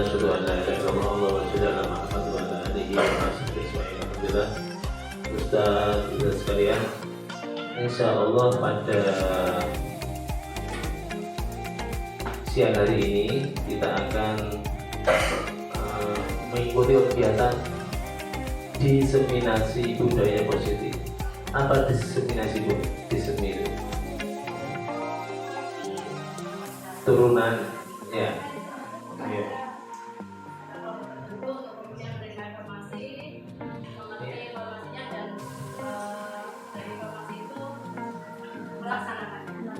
asyhadu an la ilaha illallah wa asyhadu anna Muhammadan wa ala alihi wa sahbihi ajma'in. Alhamdulillah, Ustaz dan sekalian, insyaallah pada siang hari ini kita akan mengikuti kegiatan diseminasi budaya positif. Apa diseminasi bu? Diseminasi turunan ya. Ya.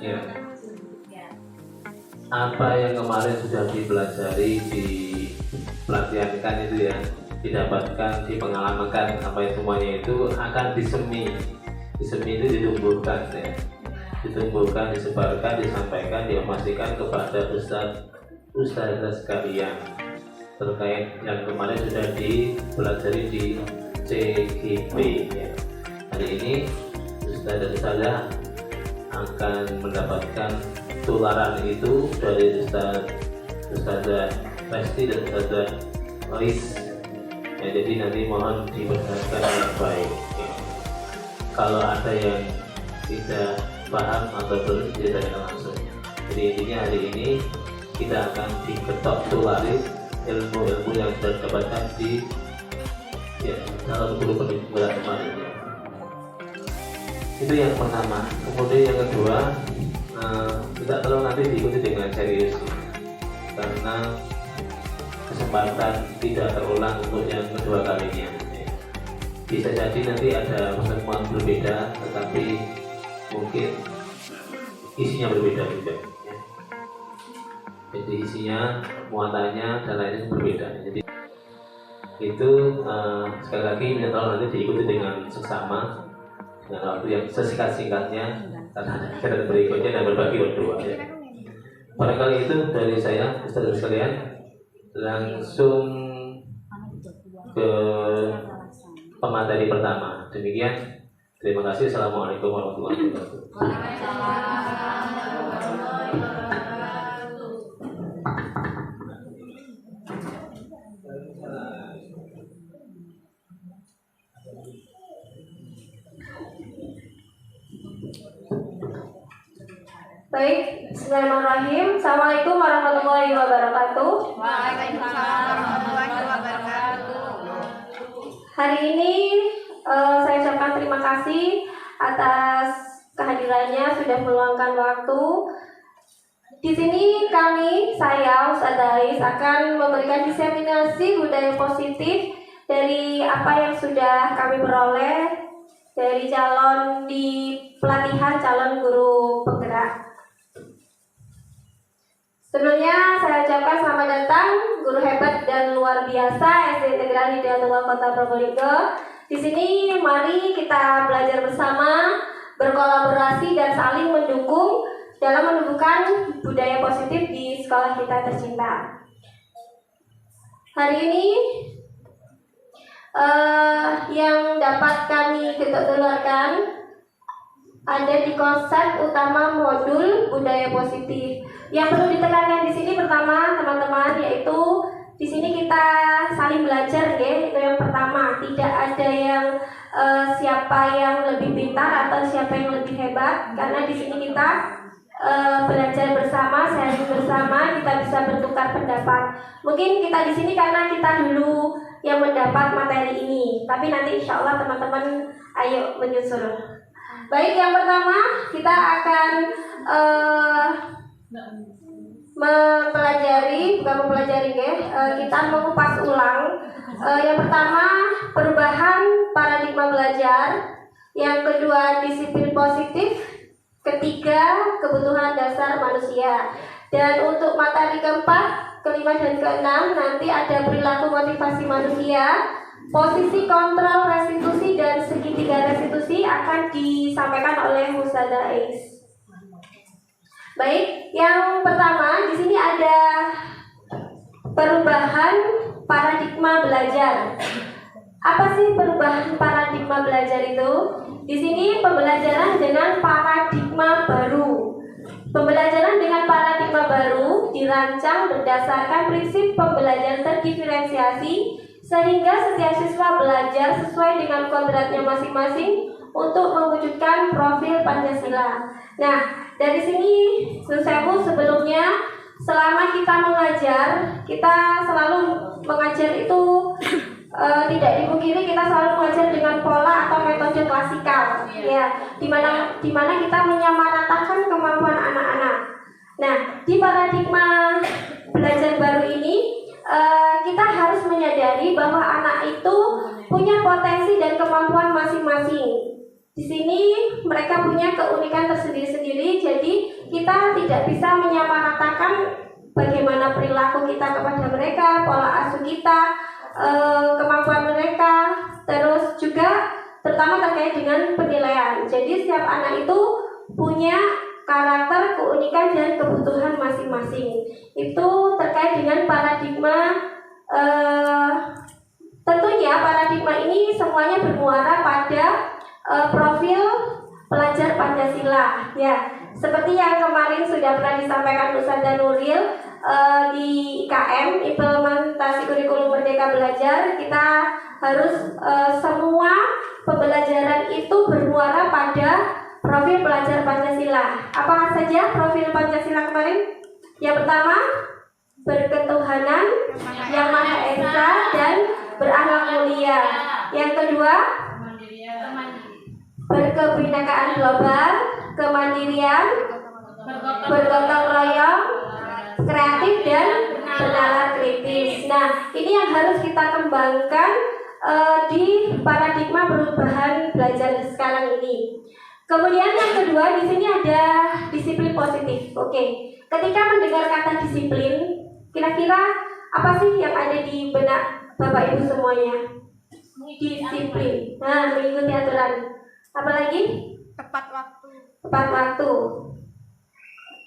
Ya. Apa yang kemarin sudah dipelajari, dipelatihankan itu ya, didapatkan, dipengalamankan, sampai semuanya itu akan disemi itu ditumbuhkan ya, ditumbuhkan, disebarkan, disampaikan, diinformasikan kepada ustazah sekalian terkait yang kemarin sudah dipelajari di CGP ya. Hari ini ustazah akan mendapatkan tularan itu dari ustazah Resti dan ustazah Lois ya, jadi nanti mohon diperhatikan yang baik ya. Kalau ada yang tidak paham atau belum ditanyakan langsung. Jadi intinya hari ini kita akan diketok tulari ilmu-ilmu yang sudah didapatkan di dalam guru pendidikan kemarin ya. Itu yang pertama. Kemudian yang kedua, tidak perlu nanti diikuti dengan serius karena kesempatan tidak terulang untuk yang kedua kalinya. Bisa jadi nanti ada pertemuan berbeda, tetapi mungkin isinya berbeda juga. Ya. Jadi isinya, muatannya dan lainnya berbeda. Jadi itu sekali lagi minta tolong nanti diikuti dengan seksama, dengan waktu yang sesingkat-singkatnya, karena ada kegiatan berikutnya dan berbagi berdua. Ya. Barangkali itu dari saya, Ustaz sekalian, langsung ke pemateri pertama. Demikian, terima kasih. Assalamualaikum warahmatullahi wabarakatuh. Baik, bismillahirrahmanirrahim. Assalamualaikum warahmatullahi wabarakatuh. Waalaikumsalam warahmatullahi wabarakatuh. Hari ini saya ucapkan terima kasih atas kehadirannya, sudah meluangkan waktu. Di sini saya Ustazah Ais akan memberikan diseminasi budaya positif dari apa yang sudah kami peroleh dari calon di pelatihan calon guru penggerak. Sebelumnya saya ucapkan selamat datang guru hebat dan luar biasa SD Negeri Hidayatullah Kota Probolinggo. Di sini mari kita belajar bersama, berkolaborasi dan saling mendukung dalam menumbuhkan budaya positif di sekolah kita tercinta. Hari ini yang dapat kami tularkan ada di konsep utama modul budaya positif. Yang perlu ditekankan di sini pertama teman-teman, yaitu di sini kita saling belajar ya. Itu yang pertama, tidak ada yang siapa yang lebih pintar atau siapa yang lebih hebat, karena di sini kita belajar bersama, sharing bersama, kita bisa bertukar pendapat. Mungkin kita di sini karena kita dulu yang mendapat materi ini, tapi nanti insya Allah teman-teman ayo menyusul. Baik, yang pertama kita akan kita mengupas ulang. Yang pertama, perubahan paradigma belajar. Yang kedua, disiplin positif. Ketiga, kebutuhan dasar manusia. Dan untuk materi keempat, kelima dan keenam nanti ada perilaku motivasi manusia, posisi kontrol restitusi dan segitiga restitusi akan disampaikan oleh Ustazah Ais. Baik, yang pertama di sini ada perubahan paradigma belajar. Apa sih perubahan paradigma belajar itu? Di sini pembelajaran dengan paradigma baru. Pembelajaran dengan paradigma baru dirancang berdasarkan prinsip pembelajaran terdiferensiasi sehingga setiap siswa belajar sesuai dengan kodratnya masing-masing untuk mewujudkan profil Pancasila. Nah, dari sini Susewu sebelumnya selama kita mengajar, kita selalu mengajar itu tidak dipungkiri kita selalu mengajar dengan pola atau metode klasikal, ya, di mana kita menyamaratakan kemampuan anak-anak. Nah, di paradigma belajar baru ini kita harus menyadari bahwa anak itu punya potensi dan kemampuan masing-masing. Di sini mereka punya keunikan tersendiri-sendiri, jadi kita tidak bisa menyamaratakan bagaimana perilaku kita kepada mereka, pola asuh kita, kemampuan mereka, terus juga terutama terkait dengan penilaian. Jadi setiap anak itu punya karakter, keunikan, dan kebutuhan masing-masing. Itu terkait dengan paradigma. Tentunya paradigma ini semuanya bermuara pada profil pelajar Pancasila, ya. Seperti yang kemarin sudah pernah disampaikan Ustazah Nuril di IKM, implementasi kurikulum Merdeka Belajar, kita harus semua pembelajaran itu bermuara pada profil pelajar Pancasila. Apa saja profil Pancasila kemarin? Yang pertama, berketuhanan yang Maha Esa dan berakhlak mulia. Yang kedua, berkebinekaan global, kemandirian, bergotong royong, kreatif, dan bernalar kritis. Nah, ini yang harus kita kembangkan di paradigma perubahan belajar sekarang ini. Kemudian yang kedua, di sini ada disiplin positif. Oke, ketika mendengar kata disiplin, kira-kira apa sih yang ada di benak Bapak Ibu semuanya? Disiplin. Nah, mengikuti aturan. Apalagi? Tepat waktu. Tepat waktu.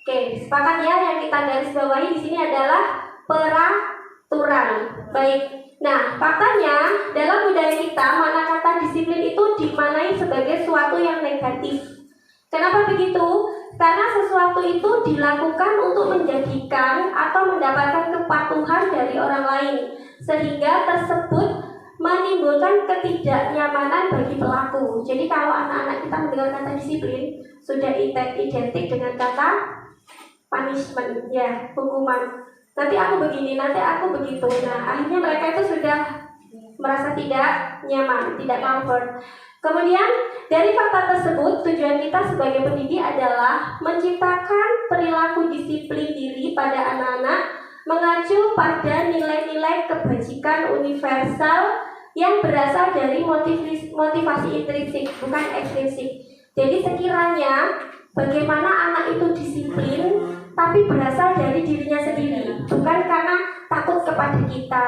Oke, sepakat ya, yang kita garis bawahi di sini adalah peraturan. Baik. Nah, faktanya dalam budaya kita mana kata disiplin itu dimaknai sebagai suatu yang negatif. Kenapa begitu? Karena sesuatu itu dilakukan untuk menjadikan atau mendapatkan kepatuhan dari orang lain, sehingga tersebut menimbulkan ketidaknyamanan bagi pelaku. Jadi kalau anak-anak kita mendengar kata disiplin, sudah identik dengan kata punishment, ya, hukuman. Nanti aku begini, nanti aku begitu. Nah, akhirnya mereka itu sudah merasa tidak nyaman, tidak comfort. Kemudian dari fakta tersebut, tujuan kita sebagai pendidik adalah menciptakan perilaku disiplin diri pada anak-anak mengacu pada nilai-nilai kebajikan universal yang berasal dari motivasi intrinsik, bukan ekstrinsik. Jadi sekiranya bagaimana anak itu disiplin tapi berasal dari dirinya sendiri, bukan karena takut kepada kita,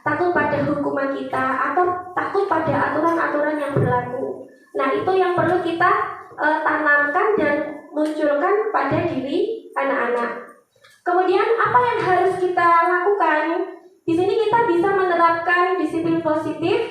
takut pada hukuman kita, atau takut pada aturan-aturan yang berlaku. Nah, itu yang perlu kita tanamkan dan munculkan pada diri anak-anak. Kemudian apa yang harus kita lakukan? Di sini kita bisa menerapkan disiplin positif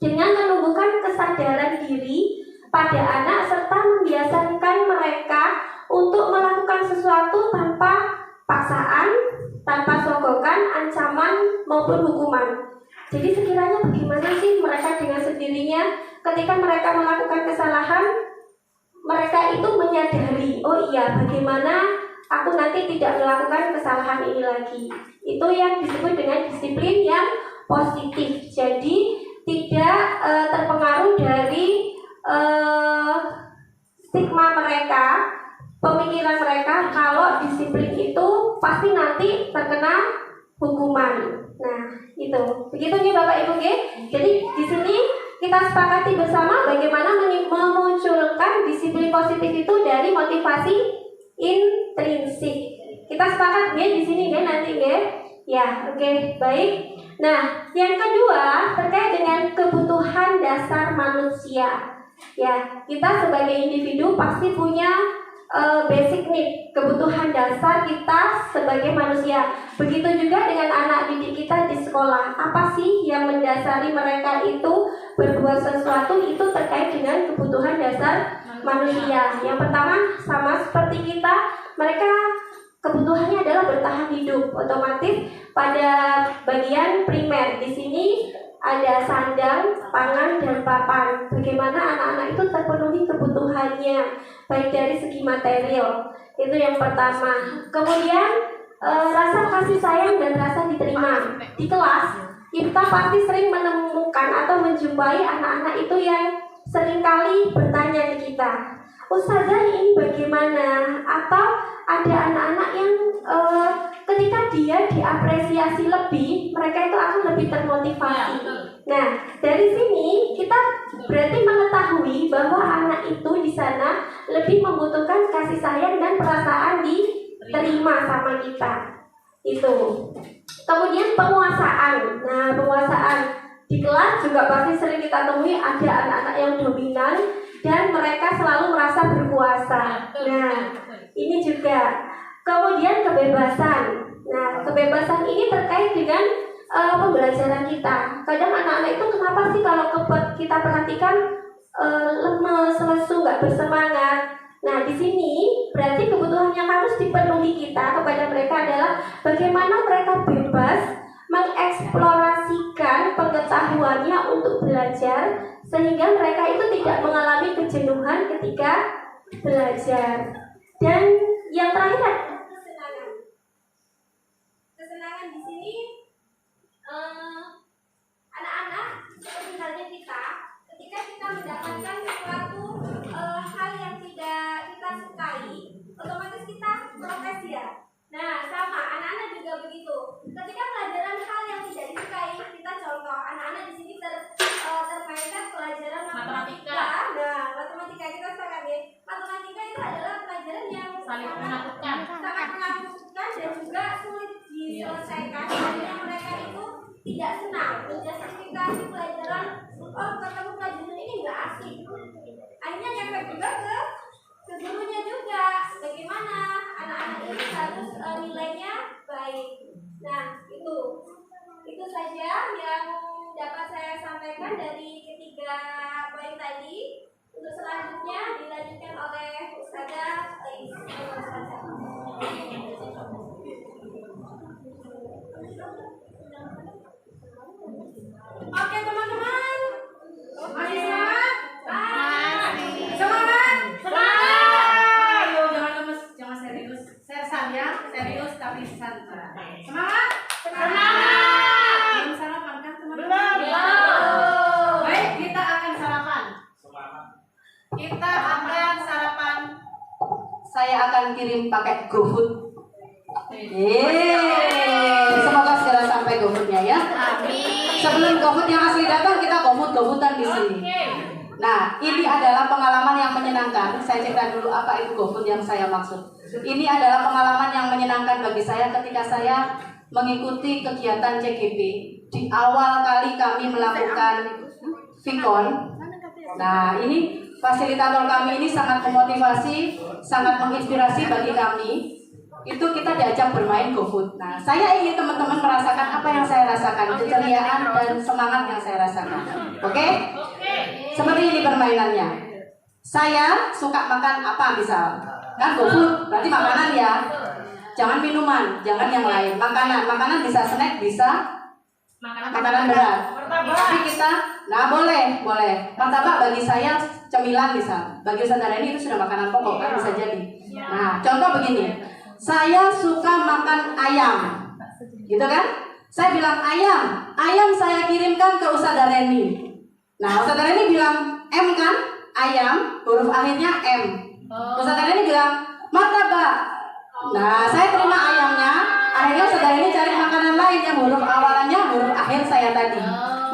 dengan menumbuhkan kesadaran diri pada anak serta membiasakan mereka untuk melakukan sesuatu tanpa paksaan, tanpa sogokan, ancaman maupun hukuman. Jadi sekiranya bagaimana sih mereka dengan sendirinya ketika mereka melakukan kesalahan, mereka itu menyadari, oh iya, bagaimana aku nanti tidak melakukan kesalahan ini lagi. Itu yang disebut dengan disiplin yang positif. Jadi tidak terpengaruh dari stigma mereka, pemikiran mereka kalau disiplin itu pasti nanti terkena hukuman. Nah, itu. Begitu nih Bapak Ibu, oke? Jadi di sini kita sepakati bersama bagaimana memunculkan disiplin positif itu dari motivasi intrinsik. Kita sepakat nggih di sini nggih nanti nggih? Ya, oke, baik. Nah, yang kedua terkait dengan kebutuhan dasar manusia. Ya, kita sebagai individu pasti punya basic need, kebutuhan dasar kita sebagai manusia. Begitu juga dengan anak didik kita di sekolah. Apa sih yang mendasari mereka itu berbuat sesuatu? Itu terkait dengan kebutuhan dasar manusia. Yang pertama, sama seperti kita, mereka kebutuhannya adalah bertahan hidup. Otomatis pada bagian primer di sini ada sandang, pangan, dan papan. Bagaimana anak-anak itu terpenuhi kebutuhannya, baik dari segi material. Itu yang pertama. Kemudian rasa kasih sayang dan rasa diterima. Di kelas kita pasti sering menemukan atau menjumpai anak-anak itu yang seringkali bertanya ke kita, Ustazah ini bagaimana? Atau ada anak-anak yang ketika dia diapresiasi lebih, mereka itu akan lebih termotivasi. Nah, dari sini kita berarti mengetahui bahwa anak itu di sana lebih membutuhkan kasih sayang dan perasaan diterima sama kita. Itu. Kemudian penguasaan. Nah, penguasaan di kelas juga pasti sering kita temui ada anak-anak yang dominan dan mereka selalu merasa berkuasa. Nah, ini juga. Kemudian kebebasan. Nah, kebebasan ini terkait dengan pembelajaran kita. Kadang anak-anak itu kenapa sih kalau kita perhatikan lemes, lesu, nggak bersemangat. Nah, di sini berarti kebutuhan yang harus dipenuhi kita kepada mereka adalah bagaimana mereka bebas mengeksplorasikan pengetahuannya untuk belajar sehingga mereka itu tidak mengalami kejenuhan ketika belajar. Dan yang terakhir kesenangan. Kesenangan di sini anak-anak seperti halnya kita, ketika kita mendapatkan suatu hal yang tidak kita sukai, otomatis kita protes ya. Nah, sama anak-anak juga begitu. Ketika pelajaran hal yang tidak disukai, kita contoh anak-anak di sini termainkan pelajaran matematika. Nah, matematika kita sepakat ya. Matematika itu adalah pelajaran yang sangat menakutkan dan juga sulit diselesaikan. Akhirnya mereka itu tidak senang menjustifikasi pelajaran. Oh, ketemu pelajaran ini nggak asik. Akhirnya ngefek juga ke gurunya juga. Bagaimana anak-anak ini harus nilainya baik. Nah, itu saja yang dapat saya sampaikan dari ketiga poin tadi. Untuk selanjutnya dilanjutkan oleh Ustazah Oke teman-teman, masih semangat? Semangat? Ayo jangan lemes, jangan serius. Serius tapi santai. Semangat? Belum sarapan kan teman-teman? Belum. Baik, kita akan sarapan. Kita akan sarapan. Saya akan kirim pakai GoFood. Semoga segera sampai GoFoodnya ya. Amin. Sebelum GoFood yang asli datang, kita GoFood-GoFoodan di sini. Nah, ini adalah pengalaman yang menyenangkan. Saya cerita dulu apa itu GoFood yang saya maksud. Ini adalah pengalaman yang menyenangkan bagi saya ketika saya mengikuti kegiatan CGP. Di awal kali kami melakukan Vicon. Nah, ini fasilitator kami ini sangat memotivasi, sangat menginspirasi bagi kami. Itu kita diajak bermain GoFood. Nah, saya ingin teman-teman merasakan apa yang saya rasakan, keceriaan dan semangat yang saya rasakan. Oke? Seperti ini permainannya. Saya suka makan apa misal? Kan GoFood, berarti makanan ya. Jangan minuman, jangan yang lain. Makanan bisa snack, bisa makanan berat. Tapi kita, nah boleh. Martabak bagi saya cemilan misal. Bagi saudara ini itu sudah makanan pokok kan bisa jadi. Nah, contoh begini. Saya suka makan ayam, gitu kan? Saya bilang ayam saya kirimkan ke Ustazah Reni. Nah, Ustazah Reni bilang M kan, ayam, huruf akhirnya M. Ustazah Reni bilang martabak. Nah, saya terima ayamnya. Akhirnya Ustazah Reni cari makanan lain yang huruf awalannya huruf akhir saya tadi.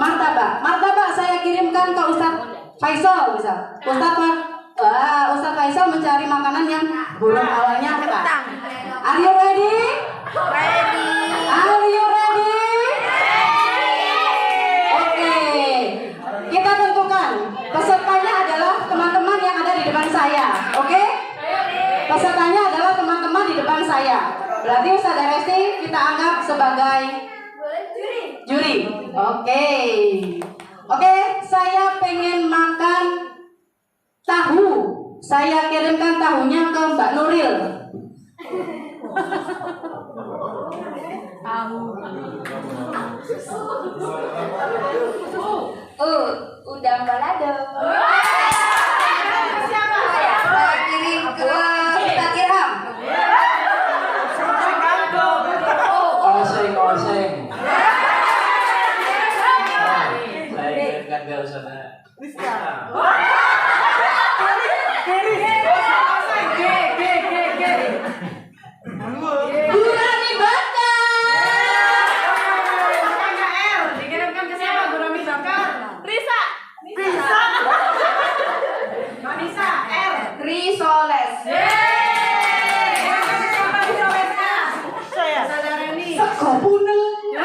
Martabak saya kirimkan ke Ustaz Faisal misal. Ustaz Faisal mencari makanan yang huruf awalnya apa? Are you ready? Ready. Are you ready? Oke. Kita tentukan pesertanya adalah teman-teman yang ada di depan saya. Oke? Pesertanya adalah teman-teman di depan saya. Berarti Ustazah Resti kita anggap sebagai juri. Oke, saya pengen makan tahu. Saya kirimkan tahunya ke Mbak Nuril. Udang balado. Siapa? Saya kirim ke Ustaz Irham. Oseng. Saya kirimkan ke Ustaz Rizka. Gurami bakar. Dikirimkan ke siapa? Gurami bakar. Risa. Manisa. L. Risoles. Saudara ini. Sego punel. L.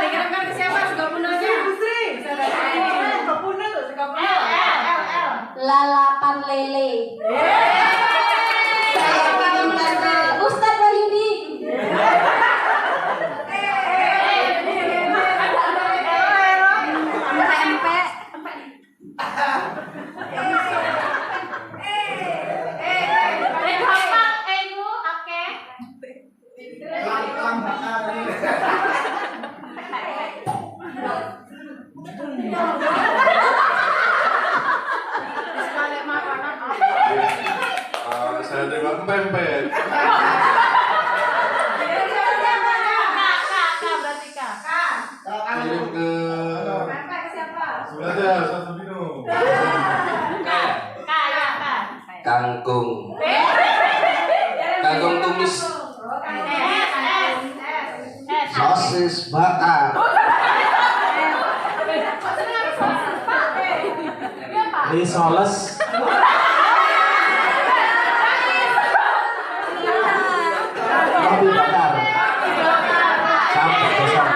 Dikirimkan ke siapa? Sego punelnya. Saudara ini. Sego punel. L. Lalapan lele. Saya kirimkan ke Ustaz Wahyudi. Pempek. Saya terima pempek. Kirim ke Sudah satu minum. Kangkung. Kangkung tumis. Sosis bakar. Risoles. Roti bakar. Campur kosong.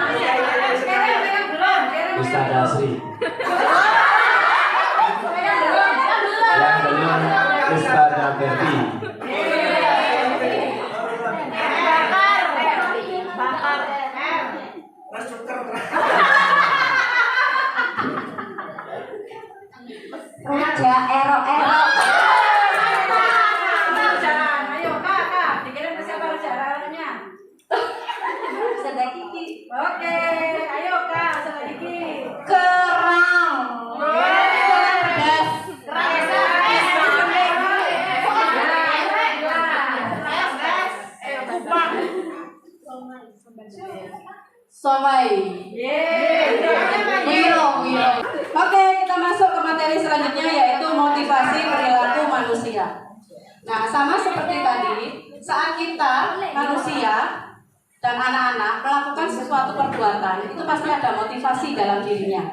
Ustaz Asri. Yang belum Ustaz Berti. Raja ero-ero. Ayo kak, dikirim ke siapa raja-rajanya? Sudah Kiki. Oke, ayo kak, saudara Diki. Kerang. Pedas. Somai. Wiro. Oke, kita masuk ke materi selanjutnya yaitu motivasi perilaku manusia. Nah, sama seperti tadi, saat kita manusia dan anak-anak melakukan sesuatu perbuatan, itu pasti ada motivasi dalam dirinya.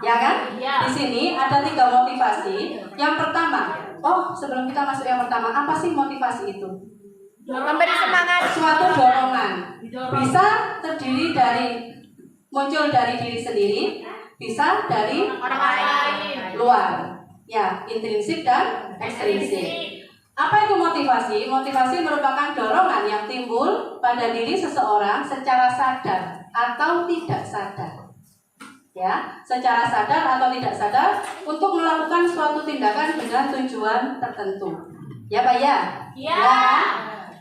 Ya kan? Di sini ada 3 motivasi. Yang pertama, sebelum kita masuk yang pertama, apa sih motivasi itu? Memberi semangat. Suatu dorongan. Bisa terdiri muncul dari diri sendiri, bisa dari Orang lain. luar. Ya, intrinsik dan ekstrinsik. Apa itu motivasi? Motivasi merupakan dorongan yang timbul pada diri seseorang secara sadar atau tidak sadar. Ya, secara sadar atau tidak sadar untuk melakukan suatu tindakan dengan tujuan tertentu. Ya, Pak ya? Ya.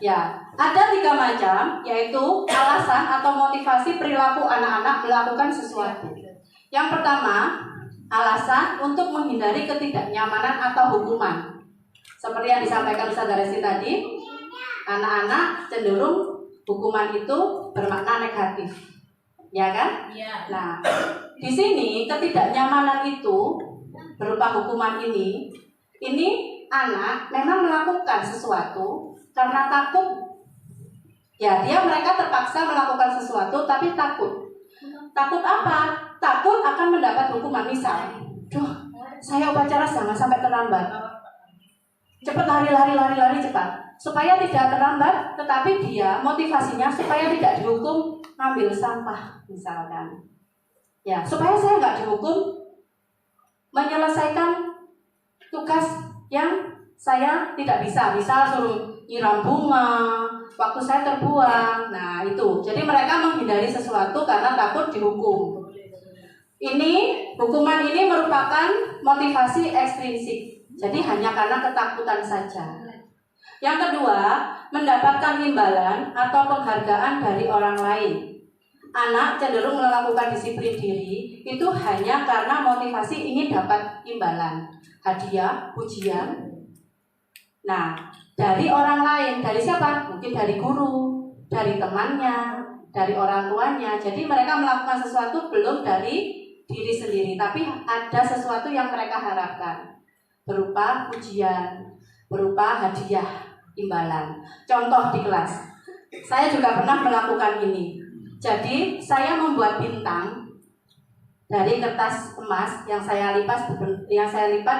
Ya, ada 3 macam, yaitu alasan atau motivasi perilaku anak-anak melakukan sesuatu. Yang pertama, alasan untuk menghindari ketidaknyamanan atau hukuman. Seperti yang disampaikan Ustaz Resi tadi, anak-anak cenderung hukuman itu bermakna negatif. Ya kan? Iya. Nah, di sini ketidaknyamanan itu berupa hukuman ini anak memang melakukan sesuatu karena takut. Ya, mereka terpaksa melakukan sesuatu tapi takut. Takut apa? Takut akan mendapat hukuman. Misal, saya upacara jangan sampai terlambat. Cepat lari cepat. Supaya tidak terlambat, tetapi dia motivasinya supaya tidak dihukum ngambil sampah misalkan. Ya, supaya saya nggak dihukum menyelesaikan tugas yang saya tidak bisa. Misal suruh nyiram bunga, waktu saya terbuang. Nah, itu. Jadi mereka menghindari sesuatu karena takut dihukum. Hukuman ini merupakan motivasi ekstrinsik. Jadi hanya karena ketakutan saja. Yang kedua, mendapatkan imbalan atau penghargaan dari orang lain. Anak cenderung melakukan disiplin diri itu hanya karena motivasi ingin dapat imbalan, hadiah, pujian. Nah, dari orang lain, dari siapa? Mungkin dari guru, dari temannya, dari orang tuanya. Jadi mereka melakukan sesuatu belum dari diri sendiri, tapi ada sesuatu yang mereka harapkan berupa pujian, berupa hadiah, imbalan. Contoh di kelas, saya juga pernah melakukan ini. Jadi saya membuat bintang dari kertas emas yang saya lipat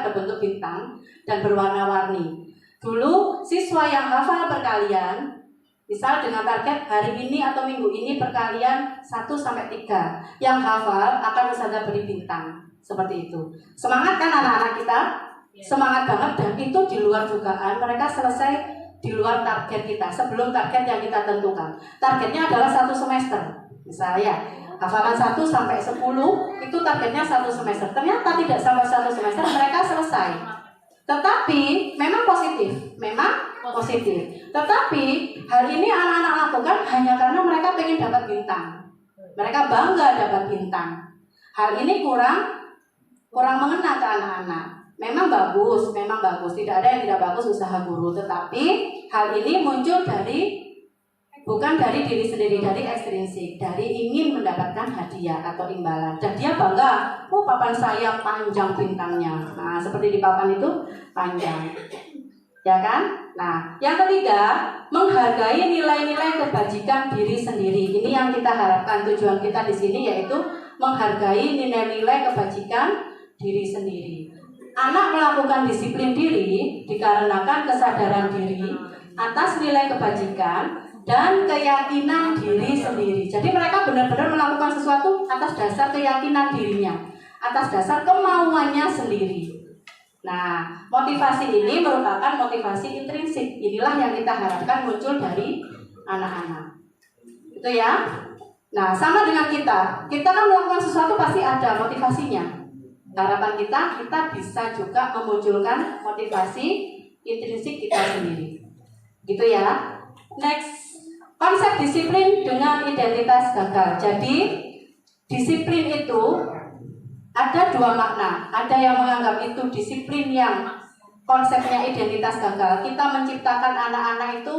berbentuk bintang dan berwarna-warni. Dulu siswa yang hafal perkalian, misal dengan target hari ini atau minggu ini perkalian 1-3, yang hafal akan Ustazah beri bintang. Seperti itu. Semangat kan anak-anak kita? Semangat banget, dan itu di luar dugaan. Mereka selesai di luar target kita, sebelum target yang kita tentukan. Targetnya adalah 1 semester. Misalnya hafalan 1-10 itu targetnya 1 semester. Ternyata tidak sampai 1 semester mereka selesai. Tetapi memang positif. Tetapi hal ini anak-anak lakukan hanya karena mereka ingin dapat bintang. Mereka bangga dapat bintang. Hal ini kurang mengena ke anak-anak. Memang bagus. Tidak ada yang tidak bagus usaha guru. Tetapi hal ini muncul bukan dari diri sendiri, dari ekstrinsik, dari ingin mendapatkan hadiah atau imbalan. Dan dia bangga, papan saya panjang bintangnya. Nah, seperti di papan itu panjang. Ya kan? Nah, yang ketiga, menghargai nilai-nilai kebajikan diri sendiri. Ini yang kita harapkan, tujuan kita di sini yaitu menghargai nilai-nilai kebajikan diri sendiri. Anak melakukan disiplin diri dikarenakan kesadaran diri atas nilai kebajikan dan keyakinan diri sendiri. Jadi mereka benar-benar melakukan sesuatu atas dasar keyakinan dirinya, atas dasar kemauannya sendiri. Nah, motivasi ini merupakan motivasi intrinsik. Inilah yang kita harapkan muncul dari anak-anak. Itu ya. Nah, sama dengan kita. Kita kan melakukan sesuatu pasti ada motivasinya. Harapan kita bisa juga memunculkan motivasi intrinsik kita sendiri. Gitu ya. Next, konsep disiplin dengan identitas gagal. Jadi, disiplin itu ada 2 makna. Ada yang menganggap itu disiplin yang konsepnya identitas gagal. Kita menciptakan anak-anak itu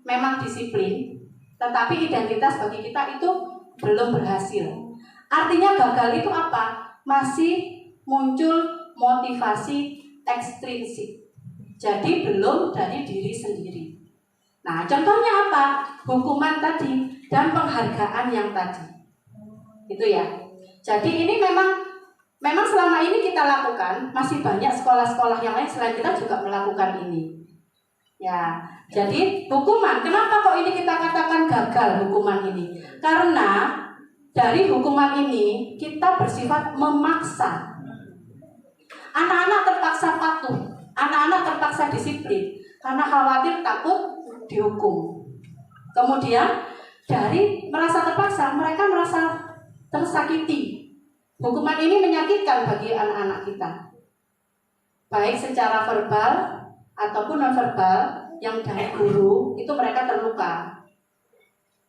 memang disiplin, tetapi identitas bagi kita itu belum berhasil. Artinya gagal itu apa? Masih muncul motivasi ekstrinsik. Jadi belum dari diri sendiri. Nah, contohnya apa? Hukuman tadi dan penghargaan yang tadi. Itu ya. Jadi ini memang selama ini kita lakukan, masih banyak sekolah-sekolah yang lain selain kita juga melakukan ini. Ya, jadi hukuman, kenapa kok ini kita katakan gagal hukuman ini? Karena dari hukuman ini kita bersifat memaksa. Anak-anak terpaksa patuh, anak-anak terpaksa disiplin karena khawatir takut dihukum. Kemudian dari merasa terpaksa, mereka merasa tersakiti. Hukuman ini menyakitkan bagi anak-anak kita, baik secara verbal ataupun non-verbal. Yang dari guru itu mereka terluka.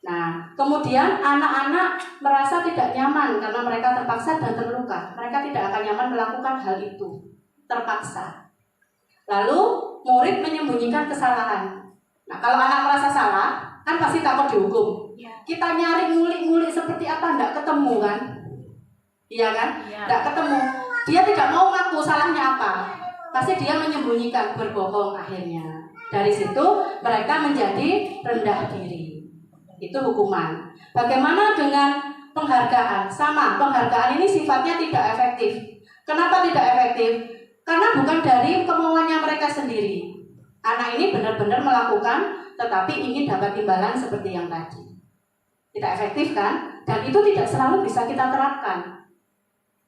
Nah, kemudian anak-anak merasa tidak nyaman karena mereka terpaksa dan terluka. Mereka tidak akan nyaman melakukan hal itu, terpaksa. Lalu murid menyembunyikan kesalahan. Nah, kalau anak merasa salah, kan pasti takut dihukum. Kita nyari ngulik-ngulik seperti apa, enggak ketemu kan? Iya kan? Enggak ketemu. Dia tidak mau ngaku salahnya apa. Pasti dia menyembunyikan, berbohong akhirnya. Dari situ mereka menjadi rendah diri. Itu hukuman. Bagaimana dengan penghargaan? Sama, penghargaan ini sifatnya tidak efektif. Kenapa tidak efektif? Karena bukan dari kemauannya mereka sendiri. Anak ini benar-benar melakukan, tetapi ingin dapat imbalan seperti yang tadi. Tidak efektif kan? Dan itu tidak selalu bisa kita terapkan.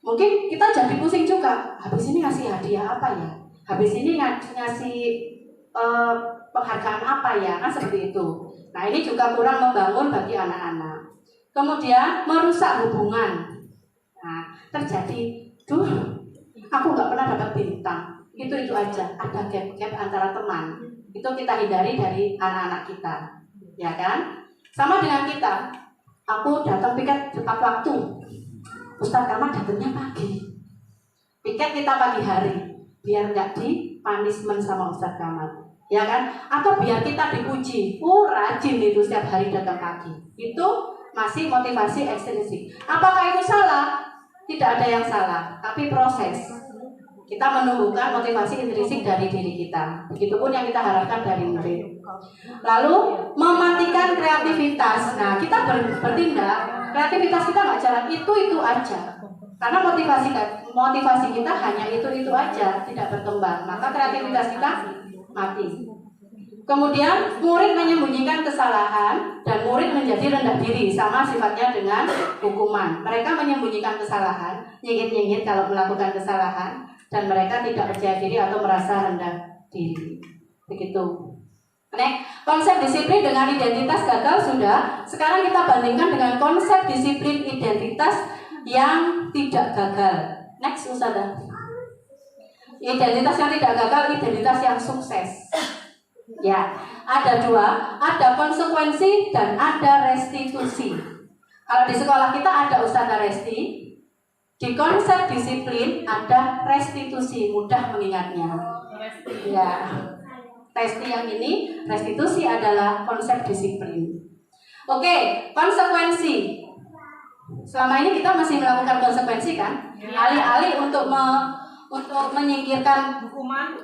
Mungkin kita jadi pusing juga. Habis ini ngasih hadiah apa ya? Habis ini ngasih penghargaan apa ya? Kan seperti itu. Nah, ini juga kurang membangun bagi anak-anak. Kemudian merusak hubungan. Nah, terjadi, aku nggak pernah dapat bintang. Itu aja. Ada gap-gap antara teman. Itu kita hindari dari anak-anak kita, ya kan? Sama dengan kita. Aku datang piket tepat waktu. Ustadz Kamal datangnya pagi. Piket kita pagi hari, biar nggak di punishment sama Ustadz Kamal, ya kan? Atau biar kita dipuji, rajin itu setiap hari datang pagi. Itu masih motivasi ekstrinsik. Apakah itu salah? Tidak ada yang salah, tapi proses. Kita menumbuhkan motivasi intrinsik dari diri kita. Begitupun yang kita harapkan dari murid. Lalu mematikan kreativitas. Nah, kita bertindak, kreativitas kita nggak jalan itu aja. Karena motivasi kita hanya itu aja, tidak berkembang. Maka kreativitas kita mati. Kemudian murid menyembunyikan kesalahan dan murid menjadi rendah diri, sama sifatnya dengan hukuman. Mereka menyembunyikan kesalahan, nyengit-nyengit kalau melakukan kesalahan, dan mereka tidak percaya diri atau merasa rendah diri. Begitu. Konsep disiplin dengan identitas gagal sudah. Sekarang kita bandingkan dengan konsep disiplin identitas yang tidak gagal. Next, Ustazah. Identitas yang tidak gagal, identitas yang sukses. Ya, ada dua, ada konsekuensi dan ada restitusi. Kalau di sekolah kita ada Ustazah Resti, di konsep disiplin ada restitusi, mudah mengingatnya. Ya, Resti yang ini, restitusi adalah konsep disiplin. Oke, konsekuensi. Selama ini kita masih melakukan konsekuensi kan? Alih-alih untuk menyingkirkan hukuman,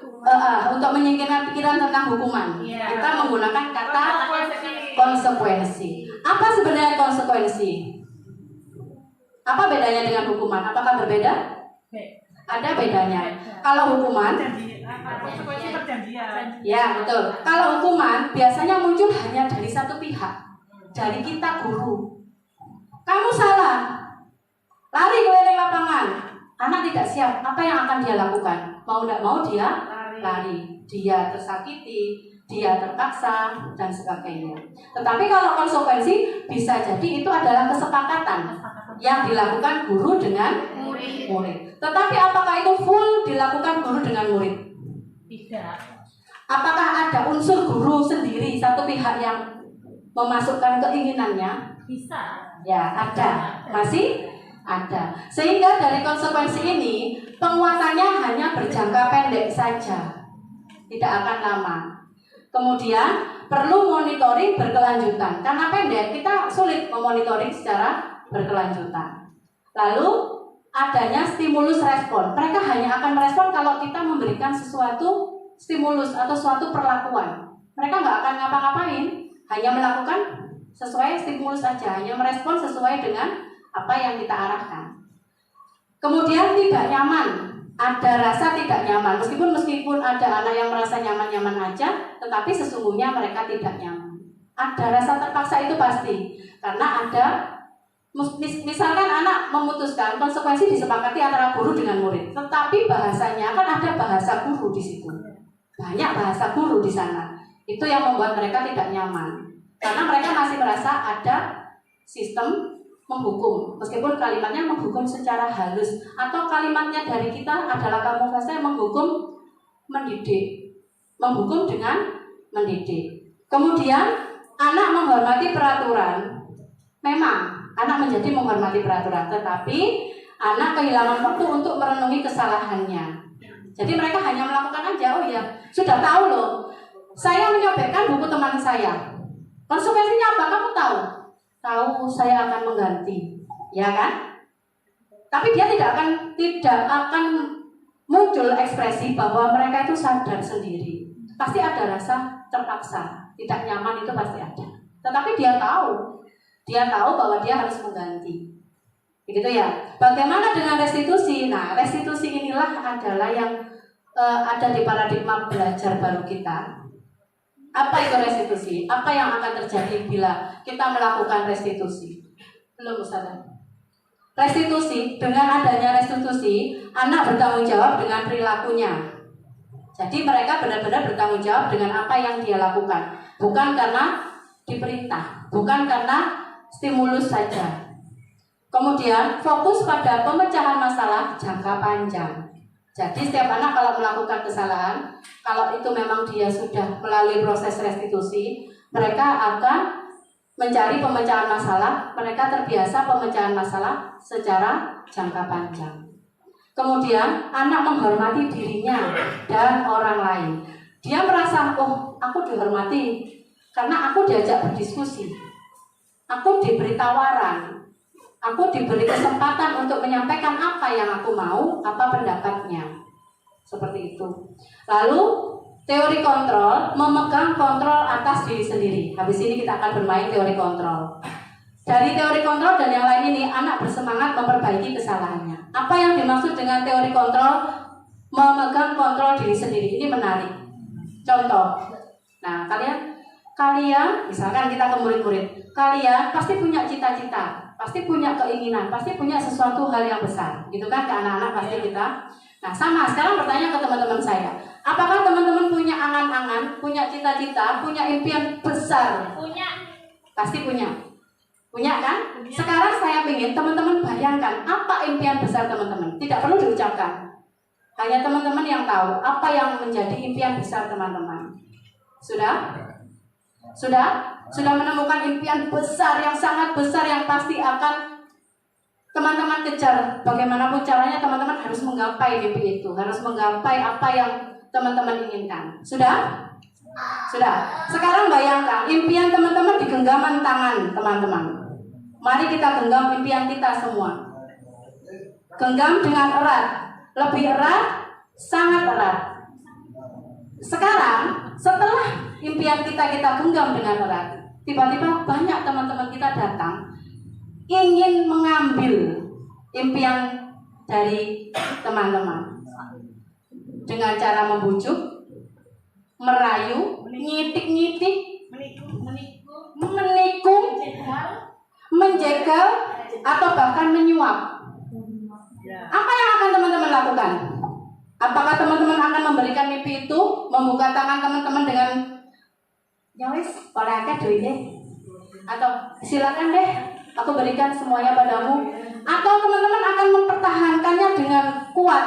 untuk menyingkirkan pikiran tentang hukuman, kita menggunakan kata konsekuensi. Apa sebenarnya konsekuensi? Apa bedanya dengan hukuman? Apakah berbeda? Ada bedanya. Kalau hukuman, konsekuensi perjanjian. ya betul. Kalau hukuman biasanya muncul hanya dari satu pihak, dari kita guru. Kamu salah, lari keliling lapangan. Anak tidak siap, apa yang akan dia lakukan? Mau tidak mau dia lari. Dia tersakiti, dia terpaksa, dan sebagainya. Tetapi kalau konsekuensi bisa jadi itu adalah kesepakatan yang dilakukan guru dengan murid. Tetapi apakah itu full dilakukan guru dengan murid? Tidak. Apakah ada unsur guru sendiri, satu pihak yang memasukkan keinginannya? Bisa. Ya, ada. Masih ada. Sehingga dari konsekuensi ini penguatannya hanya berjangka pendek saja, tidak akan lama. Kemudian perlu monitoring berkelanjutan. Karena pendek, kita sulit memonitoring secara berkelanjutan. Lalu adanya stimulus respon. Mereka hanya akan merespon kalau kita memberikan sesuatu stimulus atau suatu perlakuan. Mereka nggak akan ngapa-ngapain, hanya melakukan sesuai stimulus saja, hanya merespon sesuai dengan apa yang kita arahkan. Kemudian tidak nyaman, ada rasa tidak nyaman. Meskipun ada anak yang merasa nyaman-nyaman aja, tetapi sesungguhnya mereka tidak nyaman. Ada rasa terpaksa itu pasti, karena ada. Misalkan anak memutuskan konsekuensi disepakati antara guru dengan murid, tetapi bahasanya kan ada bahasa guru di situ, banyak bahasa guru di sana. Itu yang membuat mereka tidak nyaman, karena mereka masih merasa ada sistem menghukum, meskipun kalimatnya menghukum secara halus, atau kalimatnya dari kita adalah kamuflase menghukum mendidik, menghukum dengan mendidik. Kemudian anak menghormati peraturan. Memang anak menjadi menghormati peraturan, tetapi anak kehilangan waktu untuk merenungi kesalahannya. Jadi mereka hanya melakukan aja, oh ya, sudah tahu loh, saya menyobekkan buku teman saya. Konsekuensinya apa? Kamu tahu? Tahu, saya akan mengganti, ya kan? Tapi dia tidak akan muncul ekspresi bahwa mereka itu sadar sendiri. Pasti ada rasa terpaksa, tidak nyaman itu pasti ada. Tetapi dia tahu bahwa dia harus mengganti. Begitu ya. Bagaimana dengan restitusi? Nah, restitusi inilah adalah yang ada di paradigma belajar baru kita. Apa itu restitusi? Apa yang akan terjadi bila kita melakukan restitusi? Belum, Ustazah. Restitusi, dengan adanya restitusi, anak bertanggung jawab dengan perilakunya. Jadi mereka benar-benar bertanggung jawab dengan apa yang dia lakukan, bukan karena diperintah, bukan karena stimulus saja. Kemudian fokus pada pemecahan masalah jangka panjang. Jadi setiap anak kalau melakukan kesalahan, kalau itu memang dia sudah melalui proses restitusi, mereka akan mencari pemecahan masalah, mereka terbiasa pemecahan masalah secara jangka panjang. Kemudian anak menghormati dirinya dan orang lain. Dia merasa, oh aku dihormati karena aku diajak berdiskusi, aku diberi tawaran, aku diberi kesempatan untuk menyampaikan apa yang aku mau, apa pendapatnya. Seperti itu. Lalu teori kontrol, memegang kontrol atas diri sendiri. Habis ini kita akan bermain teori kontrol. Dari teori kontrol dan yang lain ini, anak bersemangat memperbaiki kesalahannya. Apa yang dimaksud dengan teori kontrol? Memegang kontrol diri sendiri. Ini menarik. Contoh. Nah, kalian, misalkan kita ke murid-murid, kalian pasti punya cita-cita, pasti punya keinginan, pasti punya sesuatu hal yang besar. Gitu kan, ke anak-anak pasti kita. Nah, sama. Sekarang bertanya ke teman-teman saya. Apakah teman-teman punya angan-angan, punya cita-cita, punya impian besar? Punya. Pasti punya. Punya kan? Punya. Sekarang saya ingin teman-teman bayangkan apa impian besar teman-teman. Tidak perlu diucapkan. Hanya teman-teman yang tahu apa yang menjadi impian besar teman-teman. Sudah? Sudah menemukan impian besar yang sangat besar yang pasti akan teman-teman kejar. Bagaimanapun caranya teman-teman harus menggapai mimpi itu, harus menggapai apa yang teman-teman inginkan. Sudah? Sudah. Sekarang bayangkan impian teman-teman di genggaman tangan teman-teman. Mari kita genggam impian kita semua. Genggam dengan erat, lebih erat, sangat erat. Sekarang setelah impian kita genggam dengan erat, tiba-tiba banyak teman-teman kita datang ingin mengambil impian dari teman-teman dengan cara membujuk, merayu, nyitik-nyitik, menikung, menjegal, atau bahkan menyuap. Apa yang akan teman-teman lakukan? Apakah teman-teman akan memberikan mimpi itu, membuka tangan teman-teman dengan ya wis, oleh akeh duitnya, atau silakan deh, aku berikan semuanya padamu, atau teman-teman akan mempertahankannya dengan kuat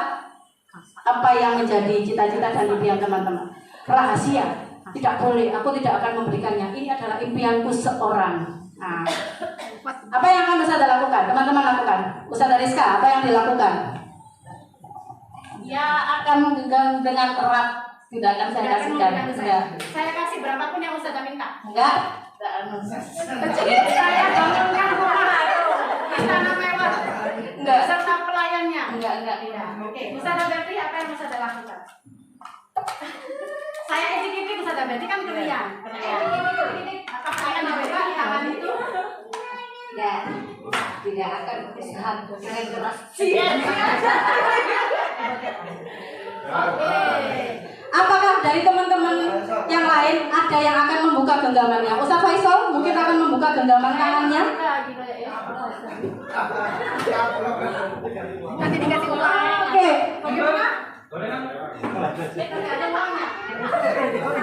apa yang menjadi cita-cita dan impian teman-teman? Rahasia, tidak boleh, aku tidak akan memberikannya. Ini adalah impianku seorang. Nah, apa yang akan Ustazah lakukan? Teman-teman lakukan. Ustazah Rizka, apa yang dilakukan? Ya Akan menggenggam dengan erat. Tidak akan saya kasihkan. Saya kasih berapapun yang Ustazah minta. Enggak. Saya bangunkan rumah itu, istana mewah. Enggak. Serta pelayannya. Enggak. Oke, Ustazah Berti, apa yang Ustazah lakukan? Saya icip-icip Ustazah Berti kan kalian. Akan dibuka tangan itu. Tidak akan berusaha dengan keras. Apakah dari teman-teman yang lain ada yang akan membuka genggamannya? Ustaz Faisal mungkin akan membuka genggaman tangannya. Nanti dikasih uang. Oke. Bagaimana?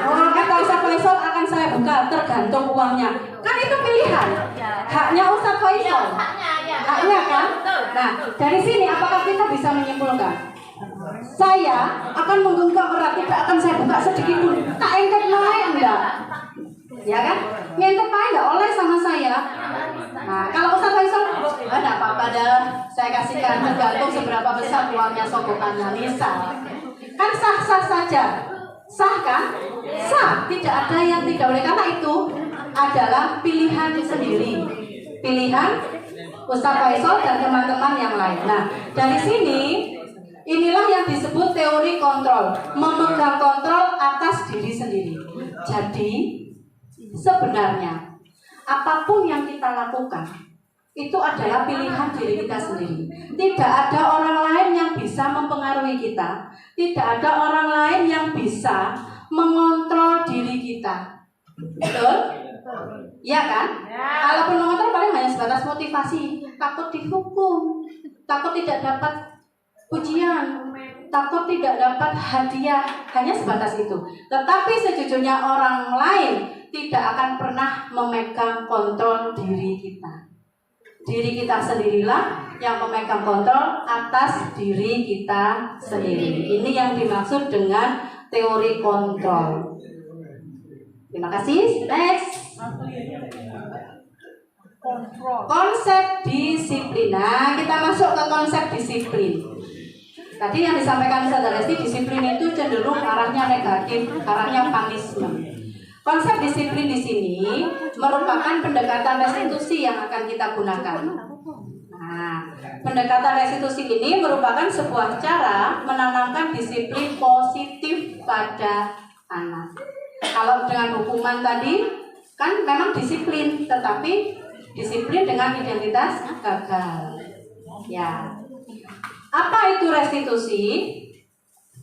Oh, kata Ustaz Faisal akan saya buka tergantung uangnya. Kan itu pilihan. Haknya Ustaz Faisal. Haknya kan? Nah, dari sini apakah kita bisa menyimpulkan? Saya akan menggenggam erat, tidak akan saya buka sedikit pun. Tak engket main enggak? Ya kan? Ngengket main enggak oleh sama saya. Nah, kalau Ustaz Faisal, enggak apa-apa dah, saya kasihkan tergantung seberapa besar uangnya sogokannya. Misal, kan sah-sah saja. Sah kan? Sah, tidak ada yang tidak boleh. Karena itu adalah pilihan sendiri. Pilihan Ustaz Faisal dan teman-teman yang lain. Nah, dari sini inilah yang disebut teori kontrol, memegang kontrol atas diri sendiri. Jadi, sebenarnya apapun yang kita lakukan itu adalah pilihan diri kita sendiri. Tidak ada orang lain yang bisa mempengaruhi kita. Tidak ada orang lain yang bisa mengontrol diri kita. Betul? Iya kan? Kalaupun mengontrol paling hanya sebatas motivasi. Takut dihukum, takut tidak dapat pujian, takut tidak dapat hadiah, hanya sebatas itu. Tetapi sejujurnya orang lain tidak akan pernah memegang kontrol diri kita. Diri kita sendirilah yang memegang kontrol atas diri kita sendiri. Ini yang dimaksud dengan teori kontrol. Terima kasih. Next. Konsep disiplin. Nah, kita masuk ke konsep disiplin. Tadi yang disampaikan Saudara Resti, disiplin itu cenderung arahnya negatif, arahnya punishment. Konsep disiplin di sini merupakan pendekatan restitusi yang akan kita gunakan. Nah, pendekatan restitusi ini merupakan sebuah cara menanamkan disiplin positif pada anak. Kalau dengan hukuman tadi kan memang disiplin, tetapi disiplin dengan identitas gagal. Ya. Apa itu restitusi?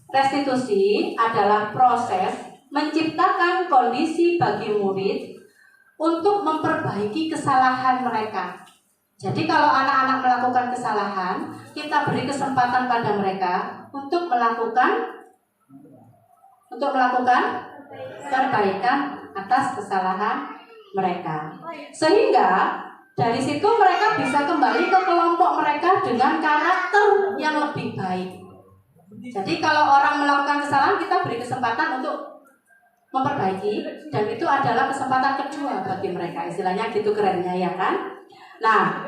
Restitusi adalah proses menciptakan kondisi bagi murid untuk memperbaiki kesalahan mereka. Jadi kalau anak-anak melakukan kesalahan, kita beri kesempatan pada mereka untuk melakukan perbaikan atas kesalahan mereka. Sehingga dari situ mereka bisa kembali ke kelompok mereka dengan karakter yang lebih baik. Jadi kalau orang melakukan kesalahan, kita beri kesempatan untuk memperbaiki, dan itu adalah kesempatan kedua bagi mereka. Istilahnya gitu kerennya, ya kan? Nah,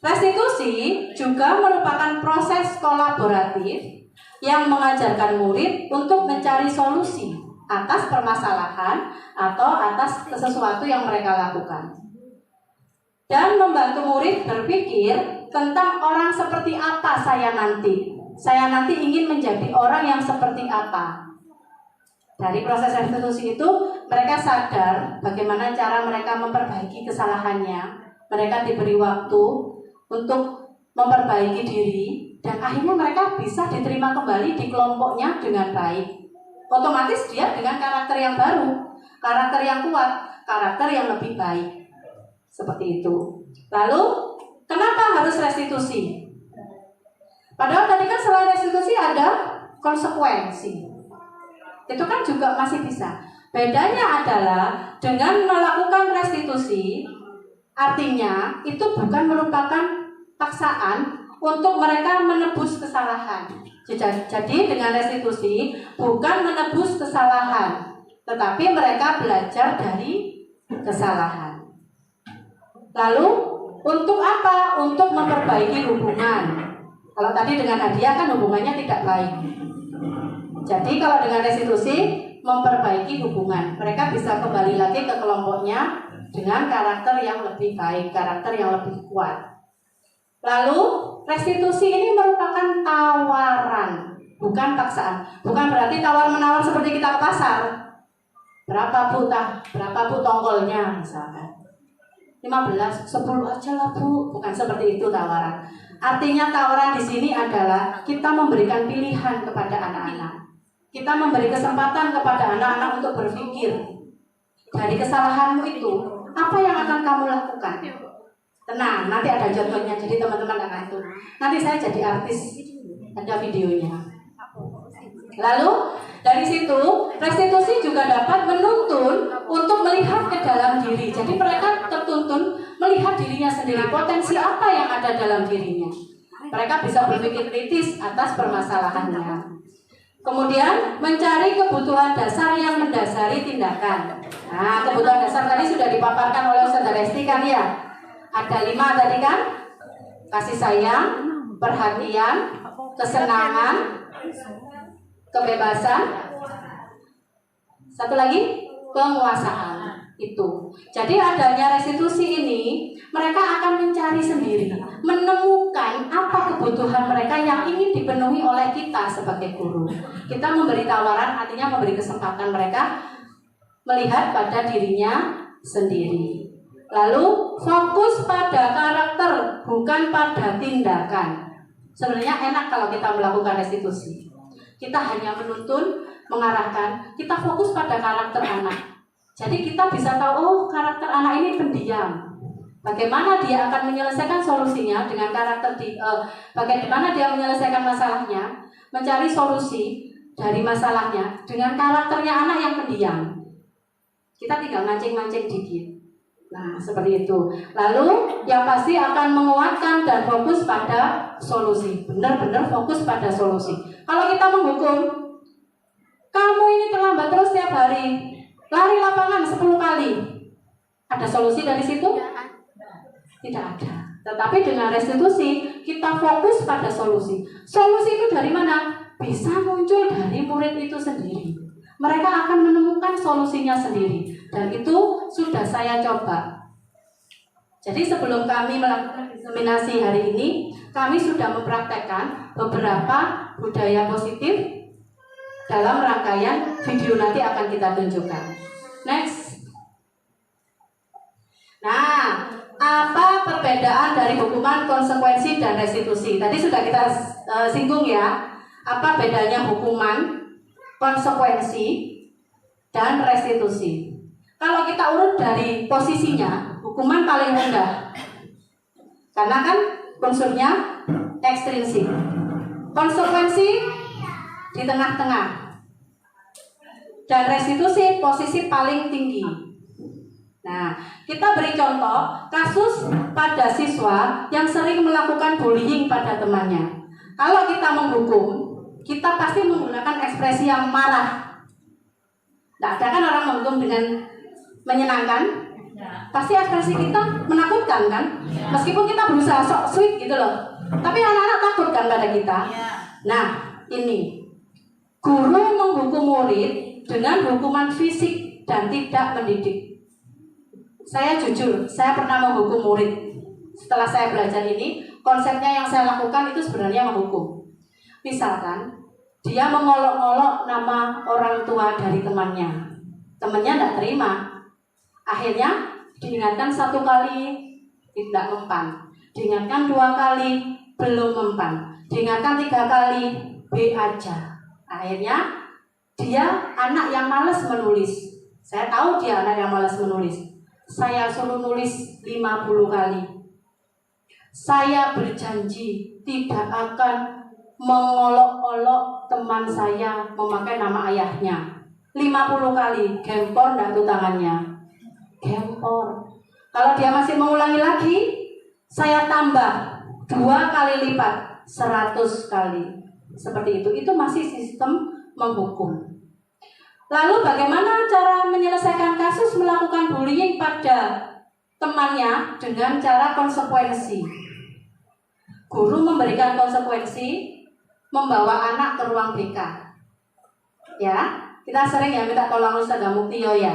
restitusi juga merupakan proses kolaboratif yang mengajarkan murid untuk mencari solusi atas permasalahan atau atas sesuatu yang mereka lakukan, dan membantu murid berpikir tentang orang seperti apa saya nanti. Saya nanti ingin menjadi orang yang seperti apa. Dari proses restitusi itu, mereka sadar bagaimana cara mereka memperbaiki kesalahannya. Mereka diberi waktu untuk memperbaiki diri, dan akhirnya mereka bisa diterima kembali di kelompoknya dengan baik. Otomatis dia dengan karakter yang baru, karakter yang kuat, karakter yang lebih baik. Seperti itu. Lalu, kenapa harus restitusi? Padahal tadi kan selain restitusi ada konsekuensi. Itu kan juga masih bisa. Bedanya adalah dengan melakukan restitusi, artinya itu bukan merupakan paksaan untuk mereka menebus kesalahan. Jadi dengan restitusi bukan menebus kesalahan, tetapi mereka belajar dari kesalahan. Lalu untuk apa? Untuk memperbaiki hubungan. Kalau tadi dengan hadiah kan hubungannya tidak baik. Jadi kalau dengan restitusi memperbaiki hubungan, mereka bisa kembali lagi ke kelompoknya dengan karakter yang lebih baik, karakter yang lebih kuat. Lalu restitusi ini merupakan tawaran, bukan paksaan. Bukan berarti tawar-menawar seperti kita ke pasar. Berapa bu tongkolnya misalkan. 15, 10 aja lah bu. Bukan seperti itu tawaran. Artinya tawaran di sini adalah kita memberikan pilihan kepada anak-anak. Kita memberi kesempatan kepada anak-anak untuk berpikir dari kesalahanmu itu, apa yang akan kamu lakukan? Tenang, nanti ada contohnya. Jadi teman-teman anak itu, nanti saya jadi artis, ada videonya. Lalu dari situ restitusi juga dapat menuntun untuk melihat ke dalam diri. Jadi mereka tertuntun melihat dirinya sendiri, potensi apa yang ada dalam dirinya. Mereka bisa berpikir kritis atas permasalahannya. Kemudian mencari kebutuhan dasar yang mendasari tindakan. Nah, kebutuhan dasar tadi sudah dipaparkan oleh Ustaz Resti kan ya. Ada 5 tadi kan? Kasih sayang, perhatian, kesenangan, kebebasan, satu lagi penguasaan. Itu. Jadi adanya restitusi ini, mereka akan mencari sendiri, menemukan apa kebutuhan mereka yang ingin dipenuhi oleh kita sebagai guru. Kita memberi tawaran, artinya memberi kesempatan mereka melihat pada dirinya sendiri. Lalu fokus pada karakter, bukan pada tindakan. Sebenarnya enak kalau kita melakukan restitusi. Kita hanya menuntun, mengarahkan, kita fokus pada karakter anak. Jadi kita bisa tahu, oh karakter anak ini pendiam. Bagaimana dia akan menyelesaikan solusinya dengan karakter bagaimana dia menyelesaikan masalahnya, mencari solusi dari masalahnya dengan karakternya anak yang pendiam. Kita tinggal mancing-mancing dikit. Nah, seperti itu. Lalu yang pasti akan menguatkan dan fokus pada solusi. Benar-benar fokus pada solusi. Kalau kita menghukum, kamu ini terlambat terus setiap hari, lari lapangan 10 kali. Ada solusi dari situ? Tidak ada. Tetapi dengan restitusi, kita fokus pada solusi. Solusi itu dari mana? Bisa muncul dari murid itu sendiri. Mereka akan menemukan solusinya sendiri. Dan itu sudah saya coba. Jadi sebelum kami melakukan diseminasi hari ini, kami sudah mempraktekkan beberapa budaya positif dalam rangkaian video nanti akan kita tunjukkan. Next. Nah, apa perbedaan dari hukuman, konsekuensi, dan restitusi? Tadi sudah kita singgung ya. Apa bedanya hukuman, konsekuensi, dan restitusi? Kalau kita urut dari posisinya, hukuman paling rendah. Karena kan unsurnya ekstrinsik. Konsekuensi di tengah-tengah. Dan restitusi posisi paling tinggi. Nah, kita beri contoh kasus pada siswa yang sering melakukan bullying pada temannya. Kalau kita menghukum, kita pasti menggunakan ekspresi yang marah. Tidak ada kan orang menghukum dengan menyenangkan? Pasti ekspresi kita menakutkan kan? Meskipun kita berusaha sok sweet gitu loh. Tapi anak-anak takut kan pada kita. Nah, ini guru menghukum murid dengan hukuman fisik dan tidak mendidik. Saya jujur, saya pernah menghukum murid. Setelah saya belajar ini, konsepnya yang saya lakukan itu sebenarnya menghukum. Misalkan dia mengolok-olok nama orang tua dari temannya. Temannya tidak terima. Akhirnya diingatkan 1 kali tidak mempan, diingatkan 2 kali belum mempan, diingatkan 3 kali B aja. Akhirnya dia anak yang malas menulis. Saya tahu dia anak yang malas menulis. Saya suruh nulis 50 kali. Saya berjanji tidak akan mengolok-olok teman saya memakai nama ayahnya. 50 kali, gempor dan tuh tangannya. Gempor. Kalau dia masih mengulangi lagi, saya tambah 2 kali lipat, 100 kali. Seperti itu. Itu masih sistem menghukum. Lalu bagaimana cara menyelesaikan kasus melakukan bullying pada temannya dengan cara konsekuensi? Guru memberikan konsekuensi, membawa anak ke ruang BK. Ya, kita sering ya minta tolong Ustaz Muktio ya.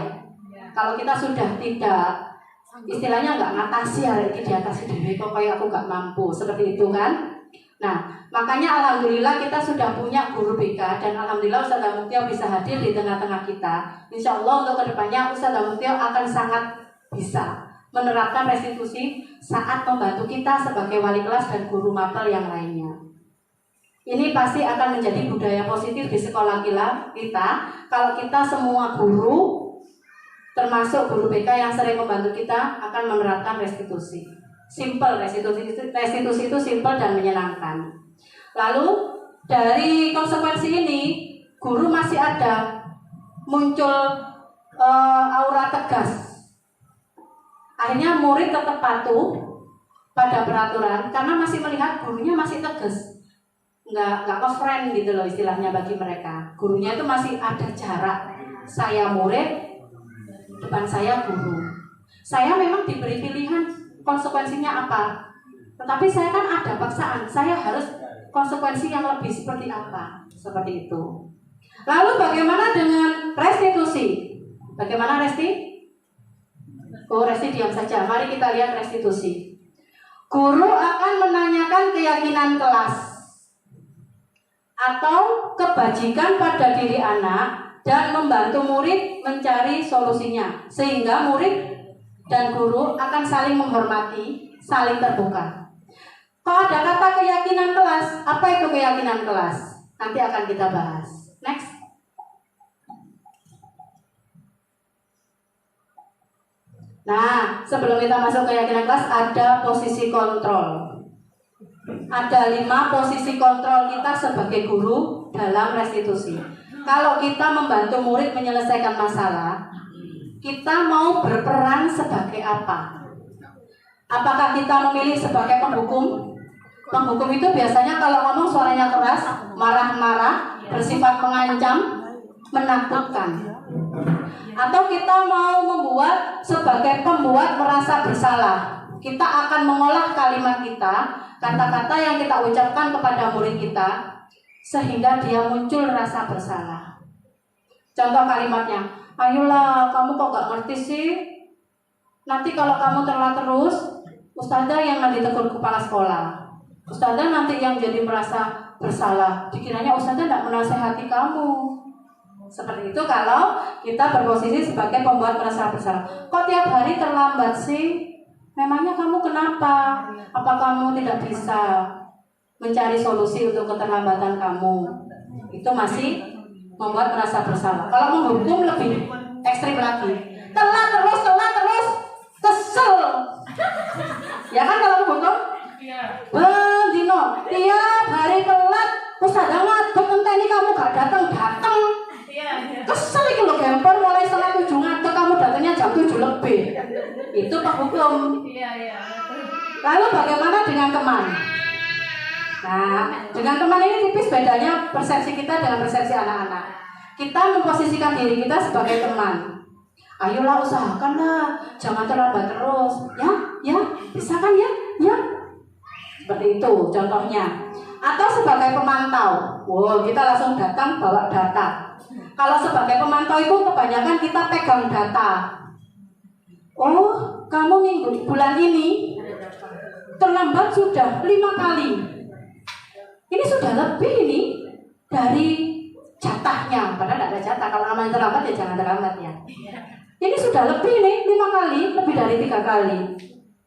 Kalau kita sudah tidak, istilahnya nggak ngatasi hari ini diatasi diri, kok kayak aku nggak mampu, seperti itu kan? Nah, makanya alhamdulillah kita sudah punya guru BK dan alhamdulillah Ustaz Muktio bisa hadir di tengah-tengah kita. Insya Allah untuk kedepannya Ustaz Muktio akan sangat bisa menerapkan restitusi saat membantu kita sebagai wali kelas dan guru mapel yang lainnya. Ini pasti akan menjadi budaya positif di sekolah kita kalau kita semua guru termasuk guru BK yang sering membantu kita akan menerapkan restitusi. Simple, restitusi itu simple dan menyenangkan. Lalu dari konsekuensi ini guru masih ada muncul aura tegas. Akhirnya murid tetap patuh pada peraturan karena masih melihat gurunya masih tegas. Nggak ke-friend gitu loh istilahnya bagi mereka. Gurunya itu masih ada jarak. Saya murid, depan saya guru. Saya memang diberi pilihan konsekuensinya apa. Tetapi saya kan ada paksaan. Saya harus konsekuensi yang lebih seperti apa. Seperti itu. Lalu bagaimana dengan restitusi? Bagaimana Resti? Oh, Resti diam saja. Mari kita lihat restitusi. Guru akan menanyakan keyakinan kelas atau kebajikan pada diri anak dan membantu murid mencari solusinya sehingga murid dan guru akan saling menghormati, saling terbuka. Kalau ada kata keyakinan kelas, apa itu keyakinan kelas? Nanti akan kita bahas. Next. Nah, sebelum kita masuk keyakinan kelas ada posisi kontrol. Ada 5 posisi kontrol kita sebagai guru dalam restitusi. Kalau kita membantu murid menyelesaikan masalah, kita mau berperan sebagai apa? Apakah kita memilih sebagai penghukum? Penghukum itu biasanya kalau ngomong suaranya keras, marah-marah, bersifat mengancam, menakutkan. Atau kita mau membuat sebagai pembuat merasa bersalah. Kita akan mengolah kalimat kita, kata-kata yang kita ucapkan kepada murid kita, sehingga dia muncul rasa bersalah. Contoh kalimatnya, ayolah kamu kok gak ngerti sih? Nanti kalau kamu telat terus, ustazah yang nanti tegur kepala sekolah. Ustazah nanti yang jadi merasa bersalah. Dikiranya ustazah tidak menasehati kamu. Seperti itu kalau kita berposisi sebagai pembuat merasa bersalah. Kok tiap hari terlambat sih? Memangnya kamu kenapa? Apa kamu tidak bisa mencari solusi untuk keterlambatan kamu? Itu masih membuat merasa bersalah. Kalau menghukum lebih ekstrim lagi. Telat terus, kesel. Ya kan kalau menghukum? Bendino, tiap hari telat. Ustazah ngadep enteni kamu gak datang. Kesel iki lho Gemper, mulai setengah 7 ngadep kamu datangnya jam 7 lebih. Itu penghukum. Lalu bagaimana dengan teman? Nah, dengan teman ini tipis bedanya persepsi kita dengan persepsi anak-anak. Kita memposisikan diri kita sebagai teman. Ayolah usahakanlah, jangan terlambat terus. Ya, bisa kan ya? Ya. Seperti itu contohnya. Atau sebagai pemantau. Wow, kita langsung datang bawa data. Kalau sebagai pemantau itu kebanyakan kita pegang data. Oh, kamu bulan ini terlambat sudah 5 kali. Ini sudah lebih ini dari jatahnya. Padahal tidak ada jatah. Kalau namanya terlambat ya jangan terlambat ya. Ini sudah lebih nih 5 kali, lebih dari 3 kali.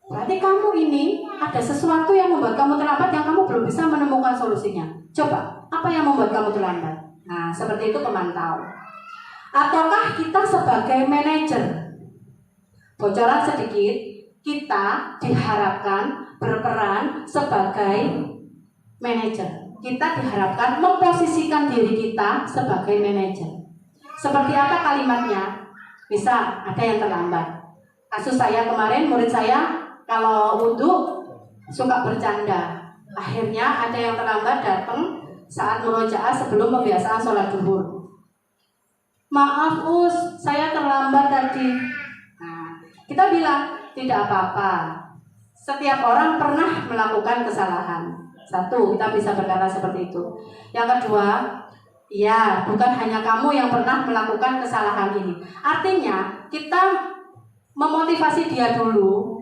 Berarti kamu ini ada sesuatu yang membuat kamu terlambat yang kamu belum bisa menemukan solusinya. Coba, apa yang membuat kamu terlambat? Nah, seperti itu pemantau. Ataukah kita sebagai manajer? Bocoran sedikit, kita diharapkan berperan sebagai manajer. Kita diharapkan memposisikan diri kita sebagai manajer. Seperti apa kalimatnya? Bisa ada yang terlambat. Kasus saya kemarin, murid saya kalau wudhu suka bercanda. Akhirnya ada yang terlambat datang saat murojaah sebelum pembiasaan sholat zuhur. Maaf Us, saya terlambat tadi. Nah, kita bilang tidak apa-apa. Setiap orang pernah melakukan kesalahan. Satu, kita bisa berkata seperti itu. Yang kedua, ya, bukan hanya kamu yang pernah melakukan kesalahan ini. Artinya, kita memotivasi dia dulu.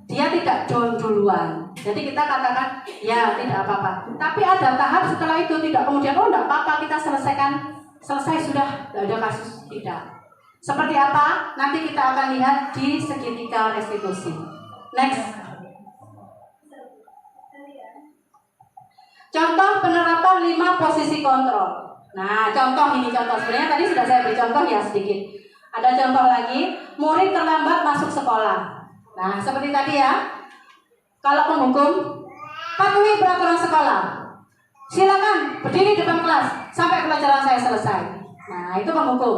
Dia tidak down duluan. Jadi kita katakan, ya tidak apa-apa. Tapi ada tahap setelah itu tidak kemudian, oh tidak apa-apa kita selesaikan. Selesai sudah, tidak ada kasus. Tidak. Seperti apa? Nanti kita akan lihat di segitiga restitusi. Next. Contoh penerapan 5 posisi kontrol. Nah, contoh ini contoh. Sebenarnya tadi sudah saya beri contoh ya sedikit. Ada contoh lagi, murid terlambat masuk sekolah. Nah, seperti tadi ya. Kalau penghukum, patuhi peraturan sekolah. Silakan berdiri depan kelas sampai pelajaran saya selesai. Nah, itu penghukum.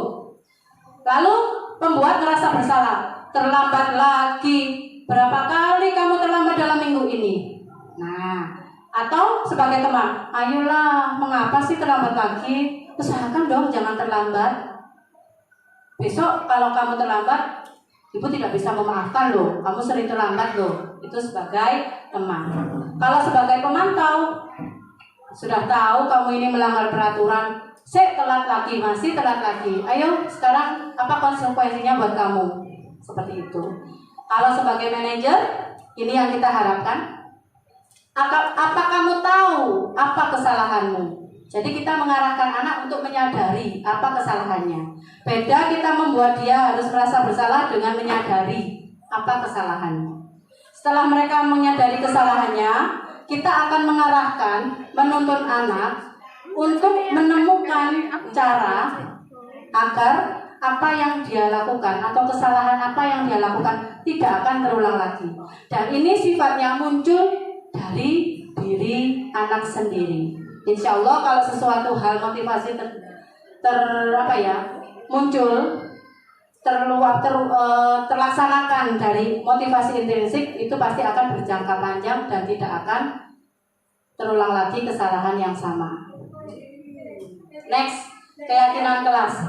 Lalu pembuat merasa bersalah. Terlambat lagi. Berapa kali kamu terlambat dalam minggu ini? Nah, atau sebagai teman, ayolah, mengapa sih terlambat lagi? Usahakan dong jangan terlambat. Besok kalau kamu terlambat, ibu tidak bisa memaafkan loh. Kamu sering terlambat loh. Itu sebagai teman. Kalau sebagai pemantau, sudah tahu kamu ini melanggar peraturan, telat lagi, masih telat lagi. Ayo sekarang apa konsekuensinya buat kamu? Seperti itu. Kalau sebagai manajer, ini yang kita harapkan. Apa kamu tahu apa kesalahanmu? Jadi kita mengarahkan anak untuk menyadari apa kesalahannya. Beda kita membuat dia harus merasa bersalah dengan menyadari apa kesalahannya. Setelah mereka menyadari kesalahannya, kita akan mengarahkan, menuntun anak untuk menemukan cara agar apa yang dia lakukan atau kesalahan apa yang dia lakukan tidak akan terulang lagi. Dan ini sifatnya muncul dari diri anak sendiri. Insya Allah kalau sesuatu hal motivasi muncul, terlaksanakan dari motivasi intrinsik, itu pasti akan berjangka panjang dan tidak akan terulang lagi kesalahan yang sama. Next, keyakinan kelas.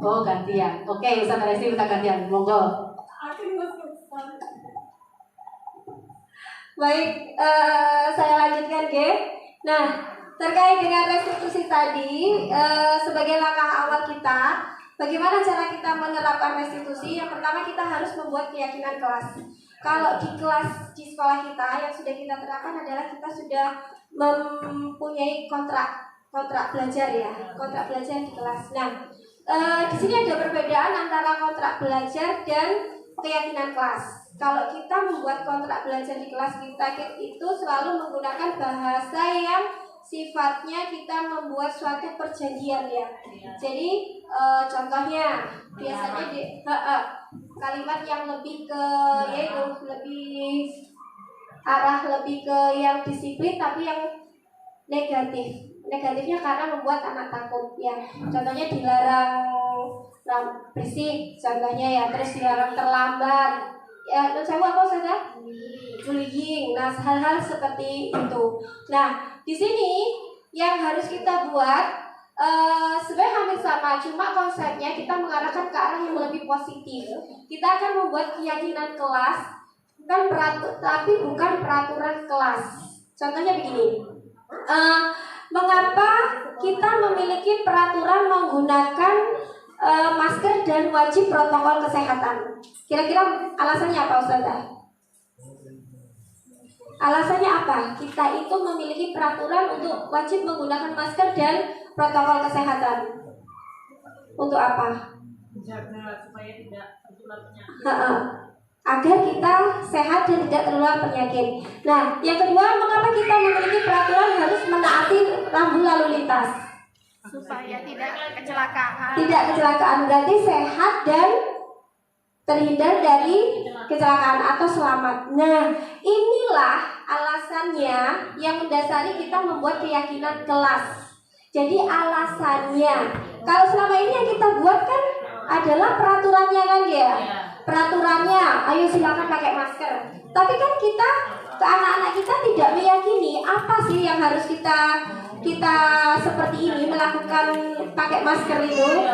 Oh, gantian. Oke, Ustaz Resti minta gantian. Monggo. Baik, saya lanjutkan, Ge. Nah, terkait dengan restitusi tadi, sebagai langkah awal kita, bagaimana cara kita menerapkan restitusi? Yang pertama, kita harus membuat keyakinan kelas. Kalau di kelas di sekolah kita yang sudah kita terapkan adalah kita sudah mempunyai kontrak belajar ya, kontrak belajar di kelas. Nah, di sini ada perbedaan antara kontrak belajar dan keyakinan kelas. Kalau kita membuat kontrak belajar di kelas kita itu selalu menggunakan bahasa yang sifatnya kita membuat suatu perjanjian ya. Jadi contohnya biasanya kalimat yang lebih ke yaitu lebih arah lebih ke yang disiplin tapi yang negatif. Negatifnya karena membuat anak takut ya. Contohnya dilarang berisik, contohnya ya, terus dilarang terlambat. Ya, saya apa saja? Bullying. Nah, hal-hal seperti itu. Nah, di sini yang harus kita buat sebenarnya hampir sama, cuma konsepnya kita mengarahkan ke arah yang lebih positif. Kita akan membuat keyakinan kelas, tapi bukan peraturan kelas. Contohnya begini. Mengapa kita memiliki peraturan menggunakan masker dan wajib protokol kesehatan? Kira-kira alasannya apa, Ustazah? Alasannya apa? Kita itu memiliki peraturan untuk wajib menggunakan masker dan protokol kesehatan. Untuk apa? Menjaga supaya tidak tertular penyakit. Agar kita sehat dan tidak tertular penyakit. Nah, yang kedua, mengapa kita memiliki peraturan harus menaati rambu lalu lintas? Supaya tidak kecelakaan. Tidak kecelakaan, berarti sehat dan terhindar dari kecelakaan atau selamat. Nah, inilah alasannya yang mendasari kita membuat keyakinan kelas. Jadi alasannya, kalau selama ini yang kita buat kan adalah peraturannya kan ya. Peraturannya, ayo silakan pakai masker. Tapi kan kita ke anak-anak kita tidak meyakini apa sih yang harus kita seperti ini melakukan pakai masker itu.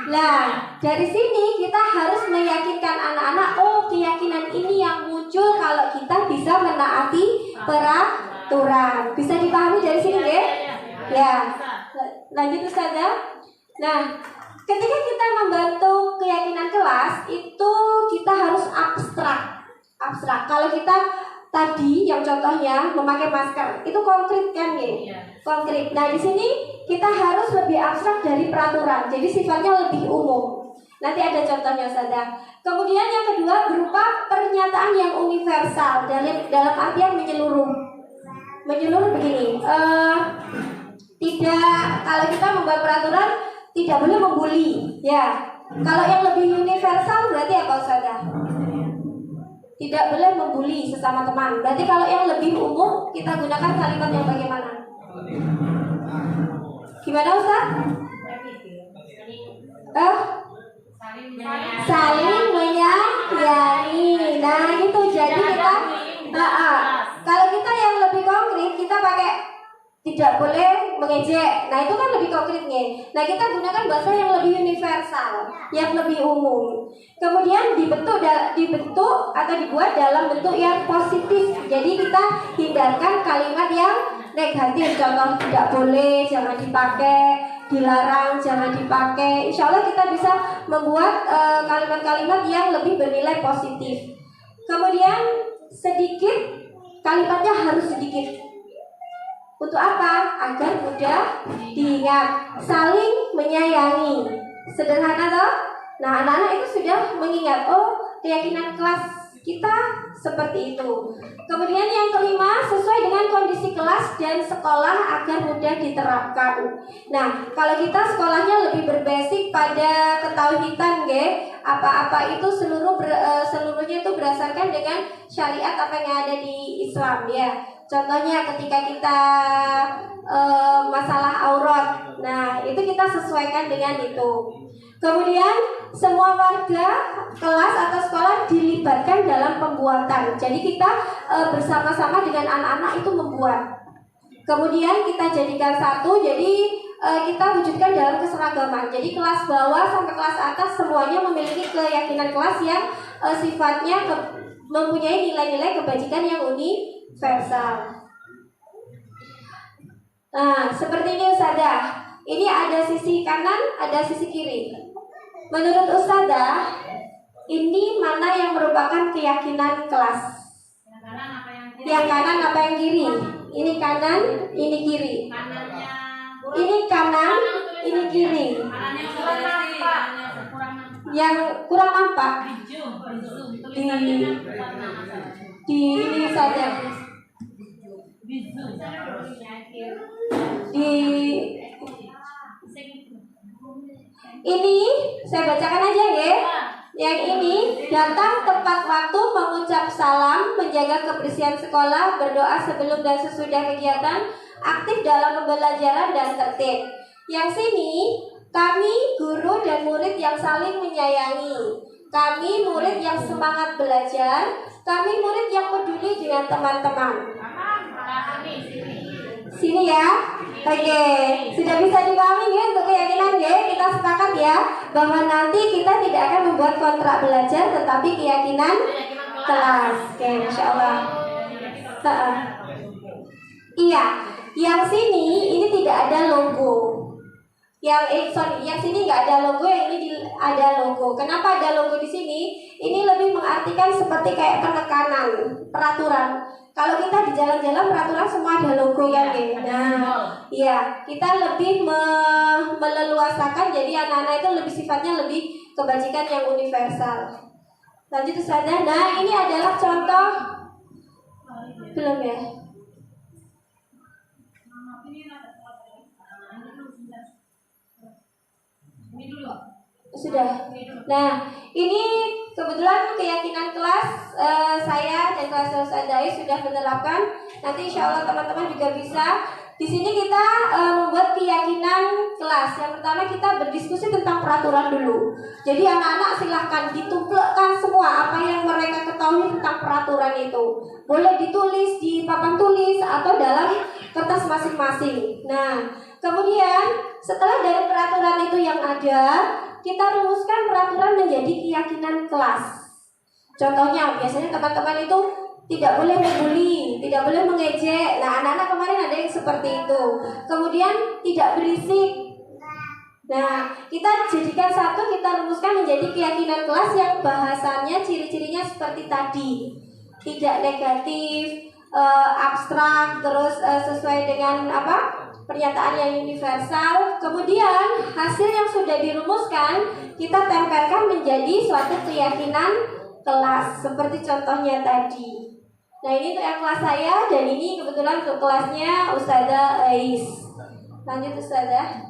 Nah, dari sini kita harus meyakinkan anak-anak, oh keyakinan ini yang muncul kalau kita bisa menaati peraturan. Bisa dipahami dari sini ya? Ya, lanjut Ustazah. Nah, ketika kita membantu keyakinan kelas itu kita harus abstrak. Kalau kita tadi yang contohnya memakai masker itu konkret kan ya? Konkret. Nah di sini kita harus lebih abstrak dari peraturan. Jadi sifatnya lebih umum. Nanti ada contohnya saja. Kemudian yang kedua berupa pernyataan yang universal dalam artian menyeluruh. Menyeluruh begini. Tidak, kalau kita membuat peraturan tidak boleh membuli, ya. Kalau yang lebih universal berarti apa Ustazah? Tidak boleh membuli sesama teman. Berarti kalau yang lebih umum kita gunakan kalimat yang bagaimana? Gimana Ustaz? Saling menyayangi. Nah itu jadi kita kalau kita yang lebih konkret kita pakai tidak boleh mengejek. Nah itu kan lebih konkretnya. Nah kita gunakan bahasa yang lebih universal, yang lebih umum. Kemudian dibentuk atau dibuat dalam bentuk yang positif. Jadi kita hindarkan kalimat yang negatif. Contoh tidak boleh, jangan dipakai, dilarang, jangan dipakai. Insya Allah kita bisa membuat kalimat-kalimat yang lebih bernilai positif. Kemudian sedikit, kalimatnya harus sedikit. Untuk apa? Agar mudah diingat. Saling menyayangi. Sederhana toh? Nah anak-anak itu sudah mengingat, oh keyakinan kelas kita seperti itu. Kemudian yang kelima, sesuai dengan kondisi kelas dan sekolah agar mudah diterapkan. Nah kalau kita sekolahnya lebih berbasic pada ketauhidan apa-apa itu seluruhnya itu berdasarkan dengan syariat apa yang ada di Islam ya. Contohnya ketika kita masalah aurat, nah itu kita sesuaikan dengan itu. Kemudian semua warga, kelas atau sekolah dilibatkan dalam pembuatan. Jadi kita bersama-sama dengan anak-anak itu membuat. Kemudian kita jadikan satu, jadi kita wujudkan dalam keseragaman. Jadi kelas bawah sampai kelas atas semuanya memiliki keyakinan kelas yang sifatnya mempunyai nilai-nilai kebajikan yang universal. Nah, seperti ini Ustazah. Ini ada sisi kanan, ada sisi kiri. Menurut Ustazah, ini mana yang merupakan keyakinan kelas? Yang kanan apa yang kiri? Ini kanan, ini kiri. Ini kanan, ini kiri. Yang kurang nampak di ini saja. Ini saya bacakan aja ya. Yang ini datang tepat waktu, mengucap salam, menjaga kebersihan sekolah, berdoa sebelum dan sesudah kegiatan, aktif dalam pembelajaran dan tertib. Yang sini kami guru dan murid yang saling menyayangi. Kami murid yang semangat belajar. Kami murid yang peduli dengan teman-teman. Sini ya. Oke, sudah bisa dipahami ya untuk keyakinan ya. Kita sepakat ya bahwa nanti kita tidak akan membuat kontrak belajar, tetapi keyakinan kelas. Oke, Masya Allah. Iya, yang sini ini tidak ada logo. Yang sini nggak ada logo, yang ini ada logo. Kenapa ada logo di sini? Ini lebih mengartikan seperti kayak penekanan peraturan. Kalau kita di jalan-jalan peraturan semua ada logo kan ya. Nah, iya, kita lebih meleluasakan, jadi anak-anak itu lebih sifatnya lebih kebajikan yang universal. Lanjut Ustazah. Nah, ini adalah contoh belum ya? Sudah. Nah, ini kebetulan keyakinan kelas saya dan kelas Ustazah sudah menerapkan. Nanti insya Allah teman-teman juga bisa. Di sini kita membuat keyakinan kelas. Yang pertama kita berdiskusi tentang peraturan dulu. Jadi anak-anak silahkan ditumplekkan semua apa yang mereka ketahui tentang peraturan itu. Boleh ditulis di papan tulis atau dalam kertas masing-masing. Nah, kemudian setelah dari peraturan itu yang ada, kita rumuskan peraturan menjadi keyakinan kelas. Contohnya, biasanya teman-teman itu tidak boleh membuli, tidak boleh mengejek. Nah, anak-anak kemarin ada yang seperti itu. Kemudian tidak berisik. Nah, kita jadikan satu, kita rumuskan menjadi keyakinan kelas yang bahasannya ciri-cirinya seperti tadi. Tidak negatif, abstrak, terus sesuai dengan pernyataan yang universal. Kemudian hasil yang sudah dirumuskan kita tempelkan menjadi suatu keyakinan kelas seperti contohnya tadi. Nah, ini untuk yang kelas saya dan ini kebetulan untuk kelasnya Ustazah Ais. Lanjut Ustazah.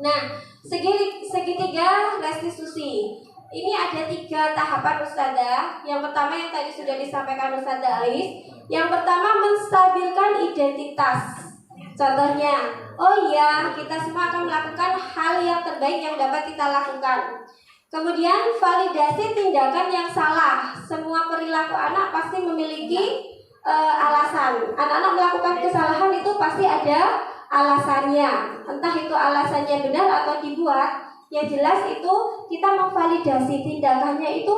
Nah, segitiga restitusi. Ini ada 3 tahapan Ustazah. Yang pertama yang tadi sudah disampaikan Ustazah Ais. Yang pertama menstabilkan identitas. Contohnya, oh iya, kita semua akan melakukan hal yang terbaik yang dapat kita lakukan. Kemudian validasi tindakan yang salah. Semua perilaku anak pasti memiliki alasan. Anak-anak melakukan kesalahan itu pasti ada alasannya. Entah itu alasannya benar atau dibuat. Yang jelas itu kita memvalidasi tindakannya itu.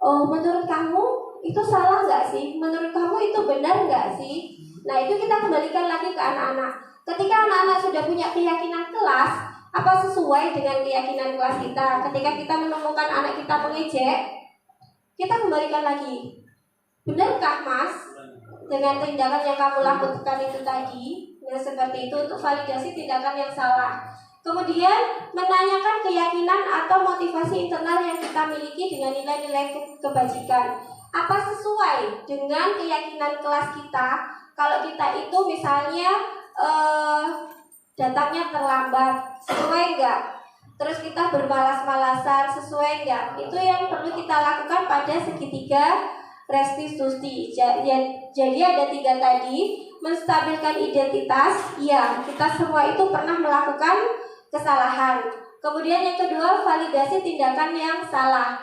Oh, menurut kamu itu salah nggak sih? Menurut kamu itu benar nggak sih? Nah, itu kita kembalikan lagi ke anak-anak. Ketika anak-anak sudah punya keyakinan kelas, apa sesuai dengan keyakinan kelas kita? Ketika kita menemukan anak kita mengejek, kita kembalikan lagi. Benarkah Mas dengan tindakan yang kamu lakukan itu tadi? Nah, seperti itu untuk validasi tindakan yang salah. Kemudian menanyakan keyakinan atau motivasi internal yang kita miliki dengan nilai-nilai kebajikan. Apa sesuai dengan keyakinan kelas kita? Kalau kita itu misalnya datangnya terlambat, sesuai enggak? Terus kita bermalas-malasan, sesuai enggak? Itu yang perlu kita lakukan pada segitiga restitusi. Jadi ada 3 tadi. Menstabilkan identitas, ya kita semua itu pernah melakukan kesalahan. Kemudian yang kedua, validasi tindakan yang salah.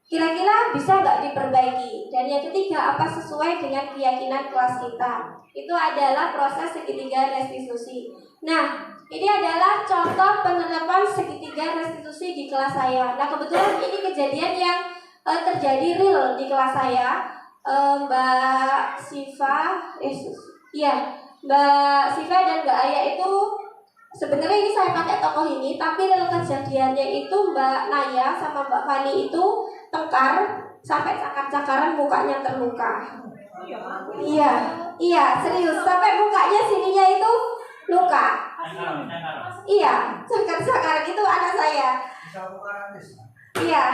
Kira-kira bisa nggak diperbaiki? Dan yang ketiga, apa sesuai dengan keyakinan kelas kita? Itu adalah proses segitiga restitusi. Nah, ini adalah contoh penerapan segitiga restitusi di kelas saya. Nah, kebetulan ini kejadian yang terjadi real di kelas saya. Mbak Siva, Mbak Siva dan Mbak Aya itu sebenarnya ini saya pakai tokoh ini, tapi real kejadiannya itu Mbak Naya sama Mbak Fani itu tengkar sampai cakar-cakaran, mukanya terluka. Iya, serius, sampai mukanya sininya itu luka. Iya, cakar-cakaran itu anak saya. Iya.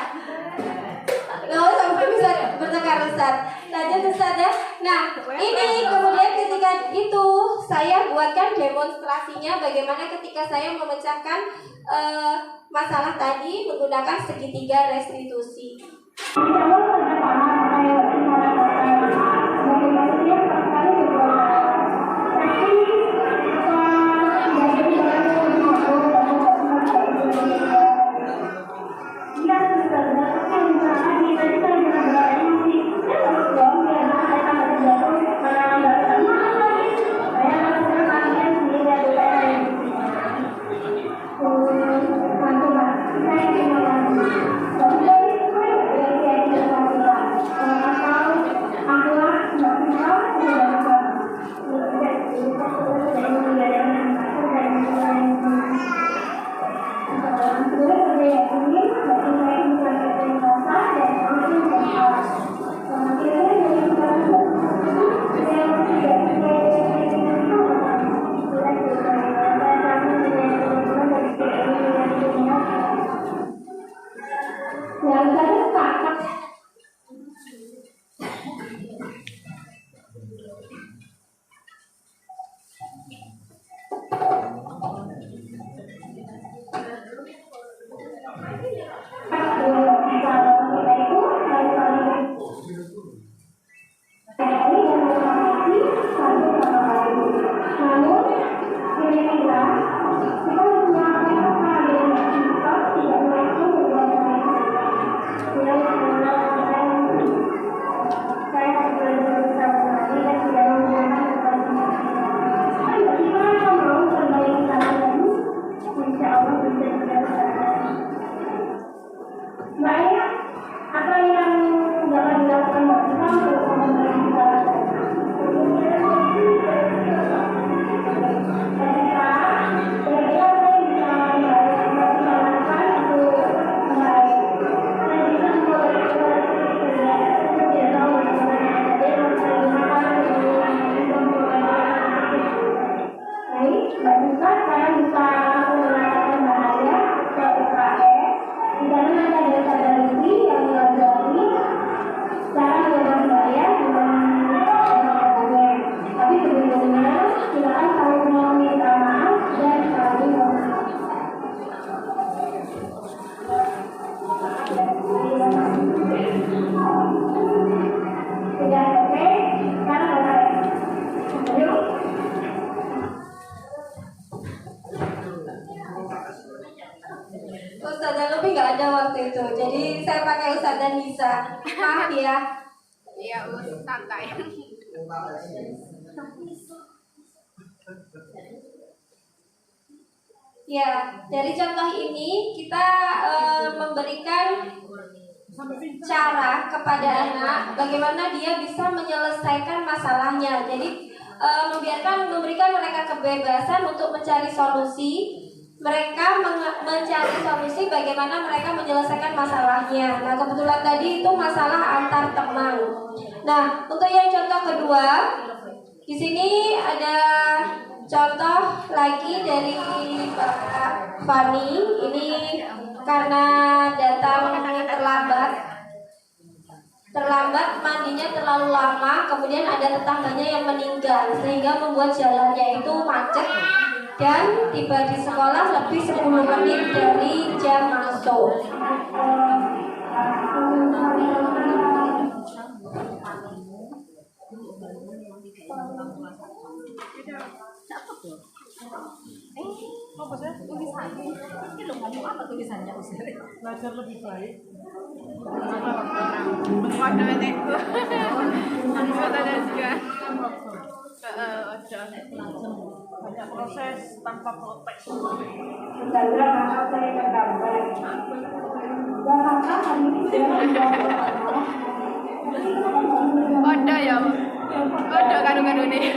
Nggak sampai bisa bertengkar, Ustaz. Lanjut, Ustaz ya. Nah, ini kemudian ketika itu saya buatkan demonstrasinya bagaimana ketika saya memecahkan masalah tadi menggunakan segitiga restitusi. Ustazah Lupi nggak ada waktu itu, jadi saya pakai Ustazah Nisa. Maaf ya. Iya, santai. Ya, dari contoh ini kita memberikan cara kepada anak bagaimana dia bisa menyelesaikan masalahnya. Jadi memberikan mereka kebebasan untuk mencari solusi. Mereka mencari solusi bagaimana mereka menyelesaikan masalahnya. Nah, kebetulan tadi itu masalah antar teman. Nah, untuk yang contoh kedua, di sini ada contoh lagi dari Pak Fani. Ini karena datang terlambat, mandinya terlalu lama, kemudian ada tetangganya yang meninggal sehingga membuat jalannya itu macet dan tiba di sekolah lebih 10 menit dari jam masuk. tulisannya. Ini lo ngomong apa tulisannya Usir? Belajar lebih baik. Ada itu. Anu ada juga. Banyak proses tanpa protes. Ada ya. Ada kado-kado nih.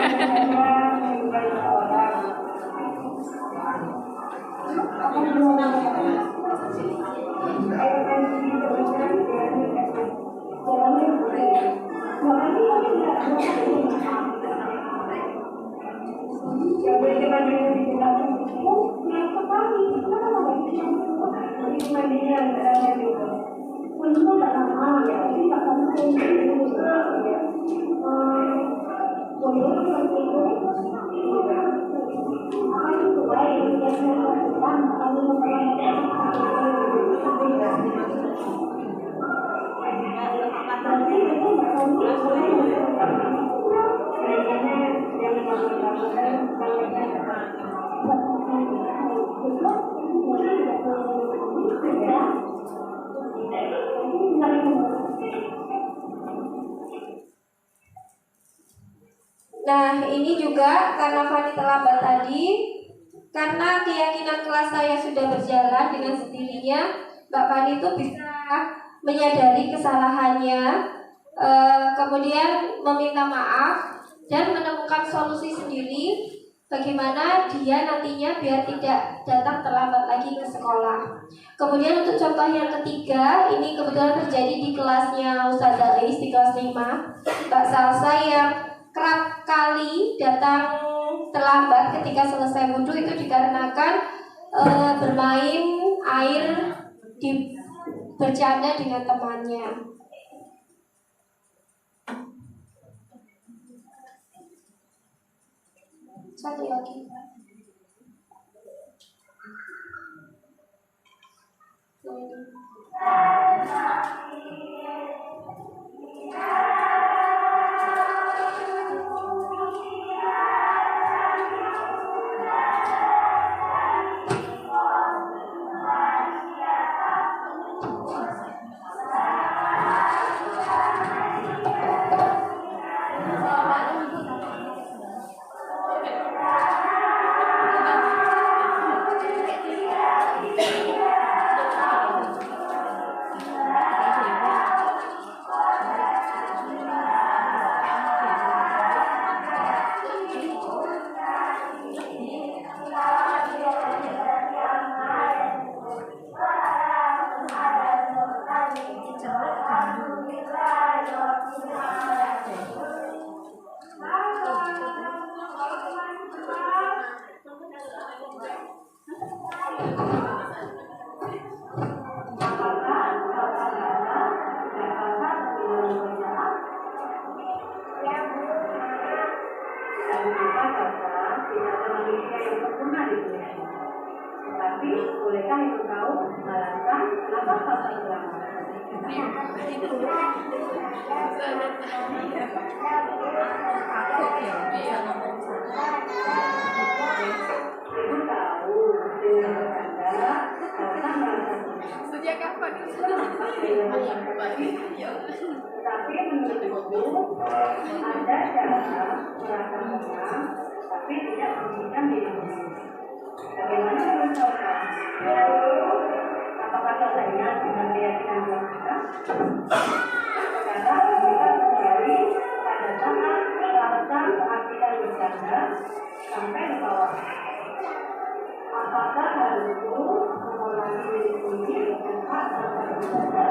Nah, ini juga karena Fani terlambat tadi, karena keyakinan kelas saya sudah berjalan dengan sendirinya, Mbak Fani itu bisa menyadari kesalahannya, kemudian meminta maaf dan menemukan solusi sendiri bagaimana dia nantinya biar tidak datang terlambat lagi ke sekolah. Kemudian untuk contoh yang ketiga, ini kebetulan terjadi di kelasnya Ustazah Ais, di kelas 5, Mbak Salsa yang kerap kali datang terlambat ketika selesai wudhu itu dikarenakan bermain air bercanda dengan temannya. Satu lagi. Tapi bolehkah ibu tahu alasan kenapa Salsa terlambat? Ibu tahu dengan bercanda Salsa merasa Sejak kapan? Tapi menurut ibu ada cara merasa tenang tapi tidak merugikan diri sendiri. Bagaimana menurut Salsa? Apakah Salsa ingat dengan keyakinan kita? Sekarang kita kembali pada saat Salsa keasikan bercanda sampai ke bawah. Apakah hal itu mengulangi diri sendiri dan hak Salsa bercanda?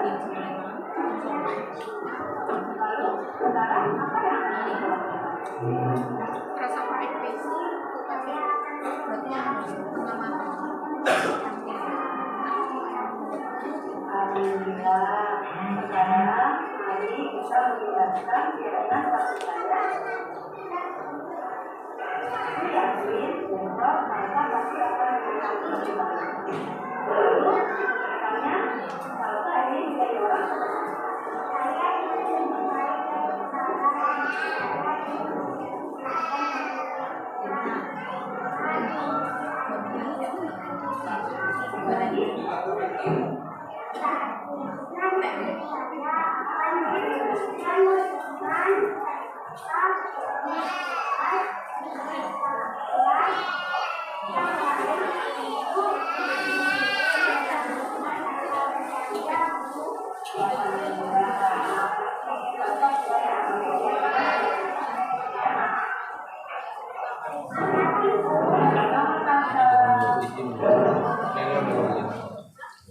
Lalu sekarang apa yang akan dilakukan? Rasa pahit bis. Berarti Alhamdulillah, sekarang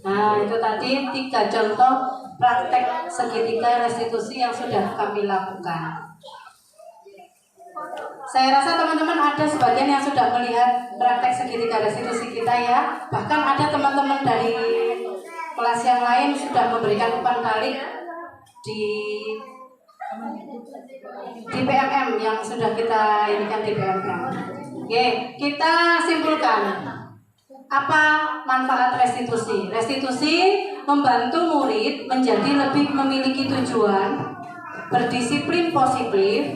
Nah, itu tadi 3 contoh praktek segitiga restitusi yang sudah kami lakukan. Saya rasa teman-teman ada sebagian yang sudah melihat praktek segitiga restitusi kita ya. Bahkan ada teman-teman dari kelas yang lain sudah memberikan umpan balik di PMM yang sudah kita inikan di PMM. Oke, kita simpulkan. Apa manfaat restitusi? Restitusi membantu murid menjadi lebih memiliki tujuan, berdisiplin positif,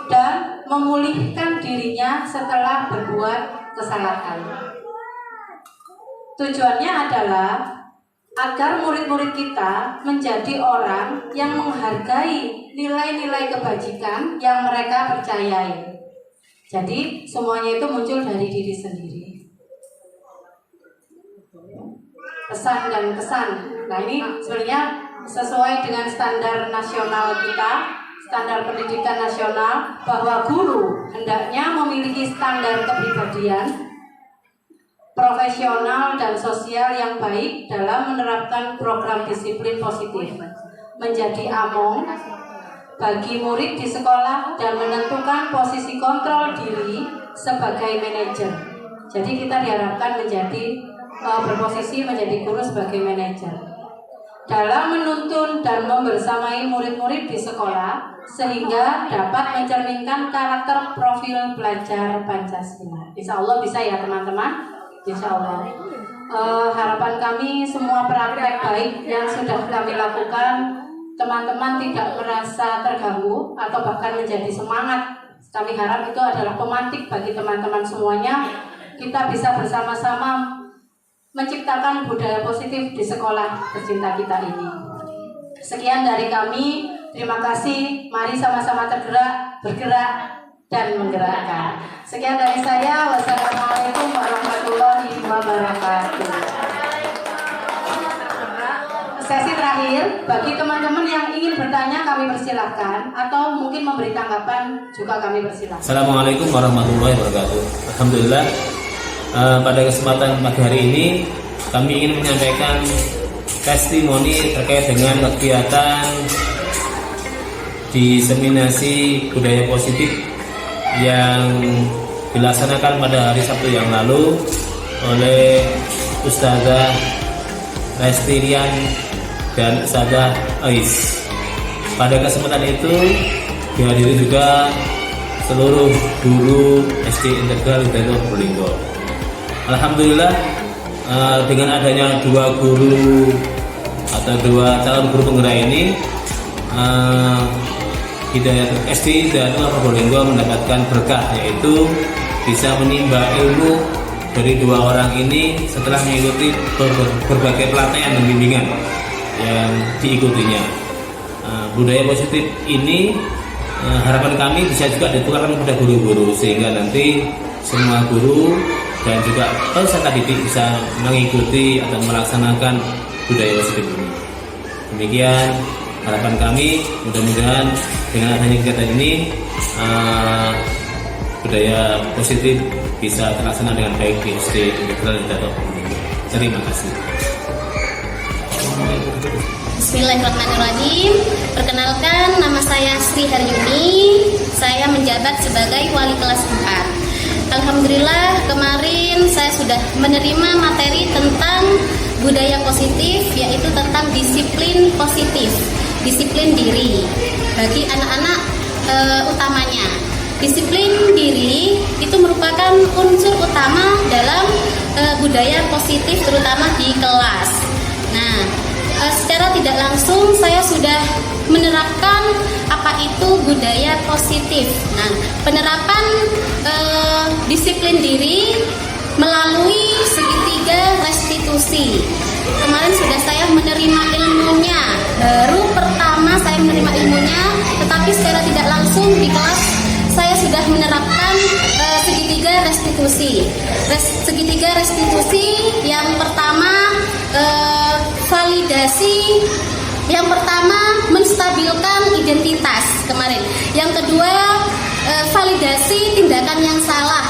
dan memulihkan dirinya setelah berbuat kesalahan. Tujuannya adalah agar murid-murid kita menjadi orang yang menghargai nilai-nilai kebajikan yang mereka percayai. Jadi semuanya itu muncul dari diri sendiri. Pesan dan kesan. Nah, ini sebenarnya sesuai dengan standar nasional kita, standar pendidikan nasional, bahwa guru hendaknya memiliki standar kepribadian, profesional dan sosial yang baik dalam menerapkan program disiplin positif, menjadi among bagi murid di sekolah dan menentukan posisi kontrol diri sebagai manajer. Jadi kita diharapkan menjadi berposisi menjadi guru sebagai manajer dalam menuntun dan membersamai murid-murid di sekolah sehingga dapat mencerminkan karakter profil pelajar Pancasila. Insya Allah bisa ya teman-teman. Insya Allah. Harapan kami semua praktek baik yang sudah kami lakukan, teman-teman tidak merasa terganggu atau bahkan menjadi semangat. Kami harap itu adalah pemantik bagi teman-teman semuanya. Kita bisa bersama-sama menciptakan budaya positif di sekolah tercinta kita ini. Sekian dari kami. Terima kasih. Mari sama-sama bergerak dan menggerakkan. Sekian dari saya. Wassalamualaikum warahmatullahi wabarakatuh. Sesi terakhir, bagi teman-teman yang ingin bertanya kami persilahkan, atau mungkin memberi tanggapan juga kami persilahkan. Assalamualaikum warahmatullahi wabarakatuh. Alhamdulillah, pada kesempatan pagi hari ini kami ingin menyampaikan testimoni terkait dengan kegiatan diseminasi budaya positif yang dilaksanakan pada hari Sabtu yang lalu oleh Ustazah Lestirian dan Ustazah Ais. Pada kesempatan itu dihadiri juga seluruh guru SD Integral Hidayatullah Probolinggo. Alhamdulillah, dengan adanya 2 guru atau 2 calon guru penggerak ini, SD Hidayatullah Probolinggo mendapatkan berkah, yaitu bisa menimba ilmu dari 2 orang ini setelah mengikuti berbagai pelatihan dan bimbingan yang diikutinya. Budaya positif ini harapan kami bisa juga ditularkan kepada guru-guru, sehingga nanti semua guru dan juga peserta didik bisa mengikuti atau melaksanakan budaya positif ini. Demikian harapan kami, mudah-mudahan dengan adanya kegiatan ini budaya positif bisa terlaksana dengan baik di SD Integral Hidayatullah Probolinggo. Terima kasih. Bismillahirrahmanirrahim. Perkenalkan, nama saya Sri Haryuni. Saya menjabat sebagai wali kelas 4. Alhamdulillah, kemarin saya sudah menerima materi tentang budaya positif, yaitu tentang disiplin positif, disiplin diri bagi anak-anak utamanya. Disiplin diri itu merupakan unsur utama dalam budaya positif, terutama di kelas. Nah, secara tidak langsung saya sudah menerapkan apa itu budaya positif. Nah, penerapan disiplin diri melalui segitiga restitusi. Kemarin sudah saya menerima ilmunya, baru pertama saya menerima ilmunya, tetapi secara tidak langsung di kelas saya sudah menerapkan segitiga restitusi. Segitiga restitusi yang pertama, validasi Yang pertama, menstabilkan identitas kemarin. Yang kedua, validasi tindakan yang salah.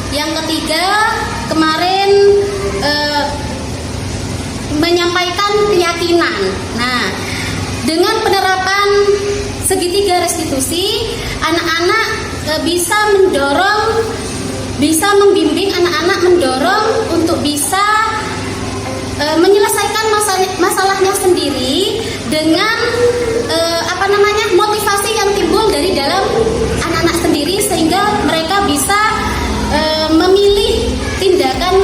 Yang ketiga, kemarin menyampaikan keyakinan. Nah, dengan penerapan segitiga restitusi, anak-anak bisa membimbing anak-anak mendorong untuk bisa menyelesaikan masalahnya sendiri dengan motivasi yang timbul dari dalam anak-anak sendiri, sehingga mereka bisa memilih tindakan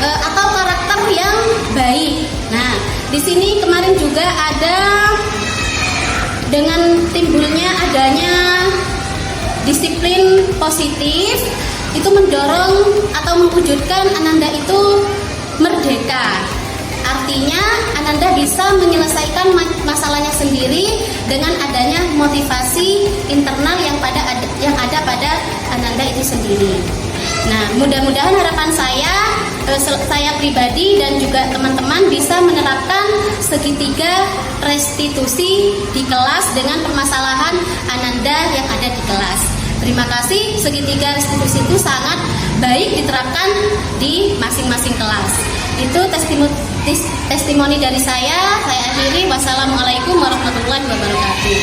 atau karakter yang baik. Nah, di sini kemarin juga ada dengan timbulnya adanya disiplin positif, itu mendorong atau mewujudkan Ananda itu merdeka. Artinya Ananda bisa menyelesaikan masalahnya sendiri dengan adanya motivasi internal yang ada pada Ananda itu sendiri. Nah, mudah-mudahan harapan saya pribadi dan juga teman-teman bisa menerapkan segitiga restitusi di kelas dengan permasalahan Ananda yang ada di kelas. Terima kasih, segitiga restitusi itu sangat baik diterapkan di masing-masing kelas. Itu testimoni dari saya akhiri. Wassalamualaikum warahmatullahi wabarakatuh.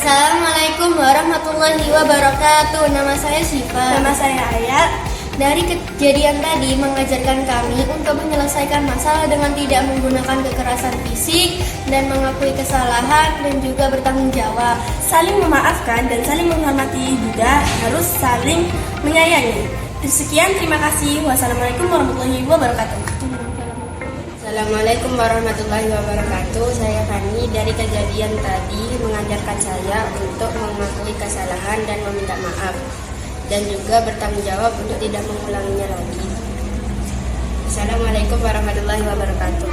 Assalamualaikum warahmatullahi wabarakatuh. Nama saya Syifa. Nama saya Ayat. Dari kejadian tadi mengajarkan kami untuk menyelesaikan masalah dengan tidak menggunakan kekerasan fisik dan mengakui kesalahan dan juga bertanggung jawab. Saling memaafkan dan saling menghormati juga harus saling menyayangi. Sekian, terima kasih. Wassalamualaikum warahmatullahi wabarakatuh. Assalamualaikum warahmatullahi wabarakatuh. Saya Fani. Dari kejadian tadi mengajarkan saya untuk mengakui kesalahan dan meminta maaf, dan juga bertanggung jawab untuk tidak mengulanginya lagi. Assalamualaikum warahmatullahi wabarakatuh.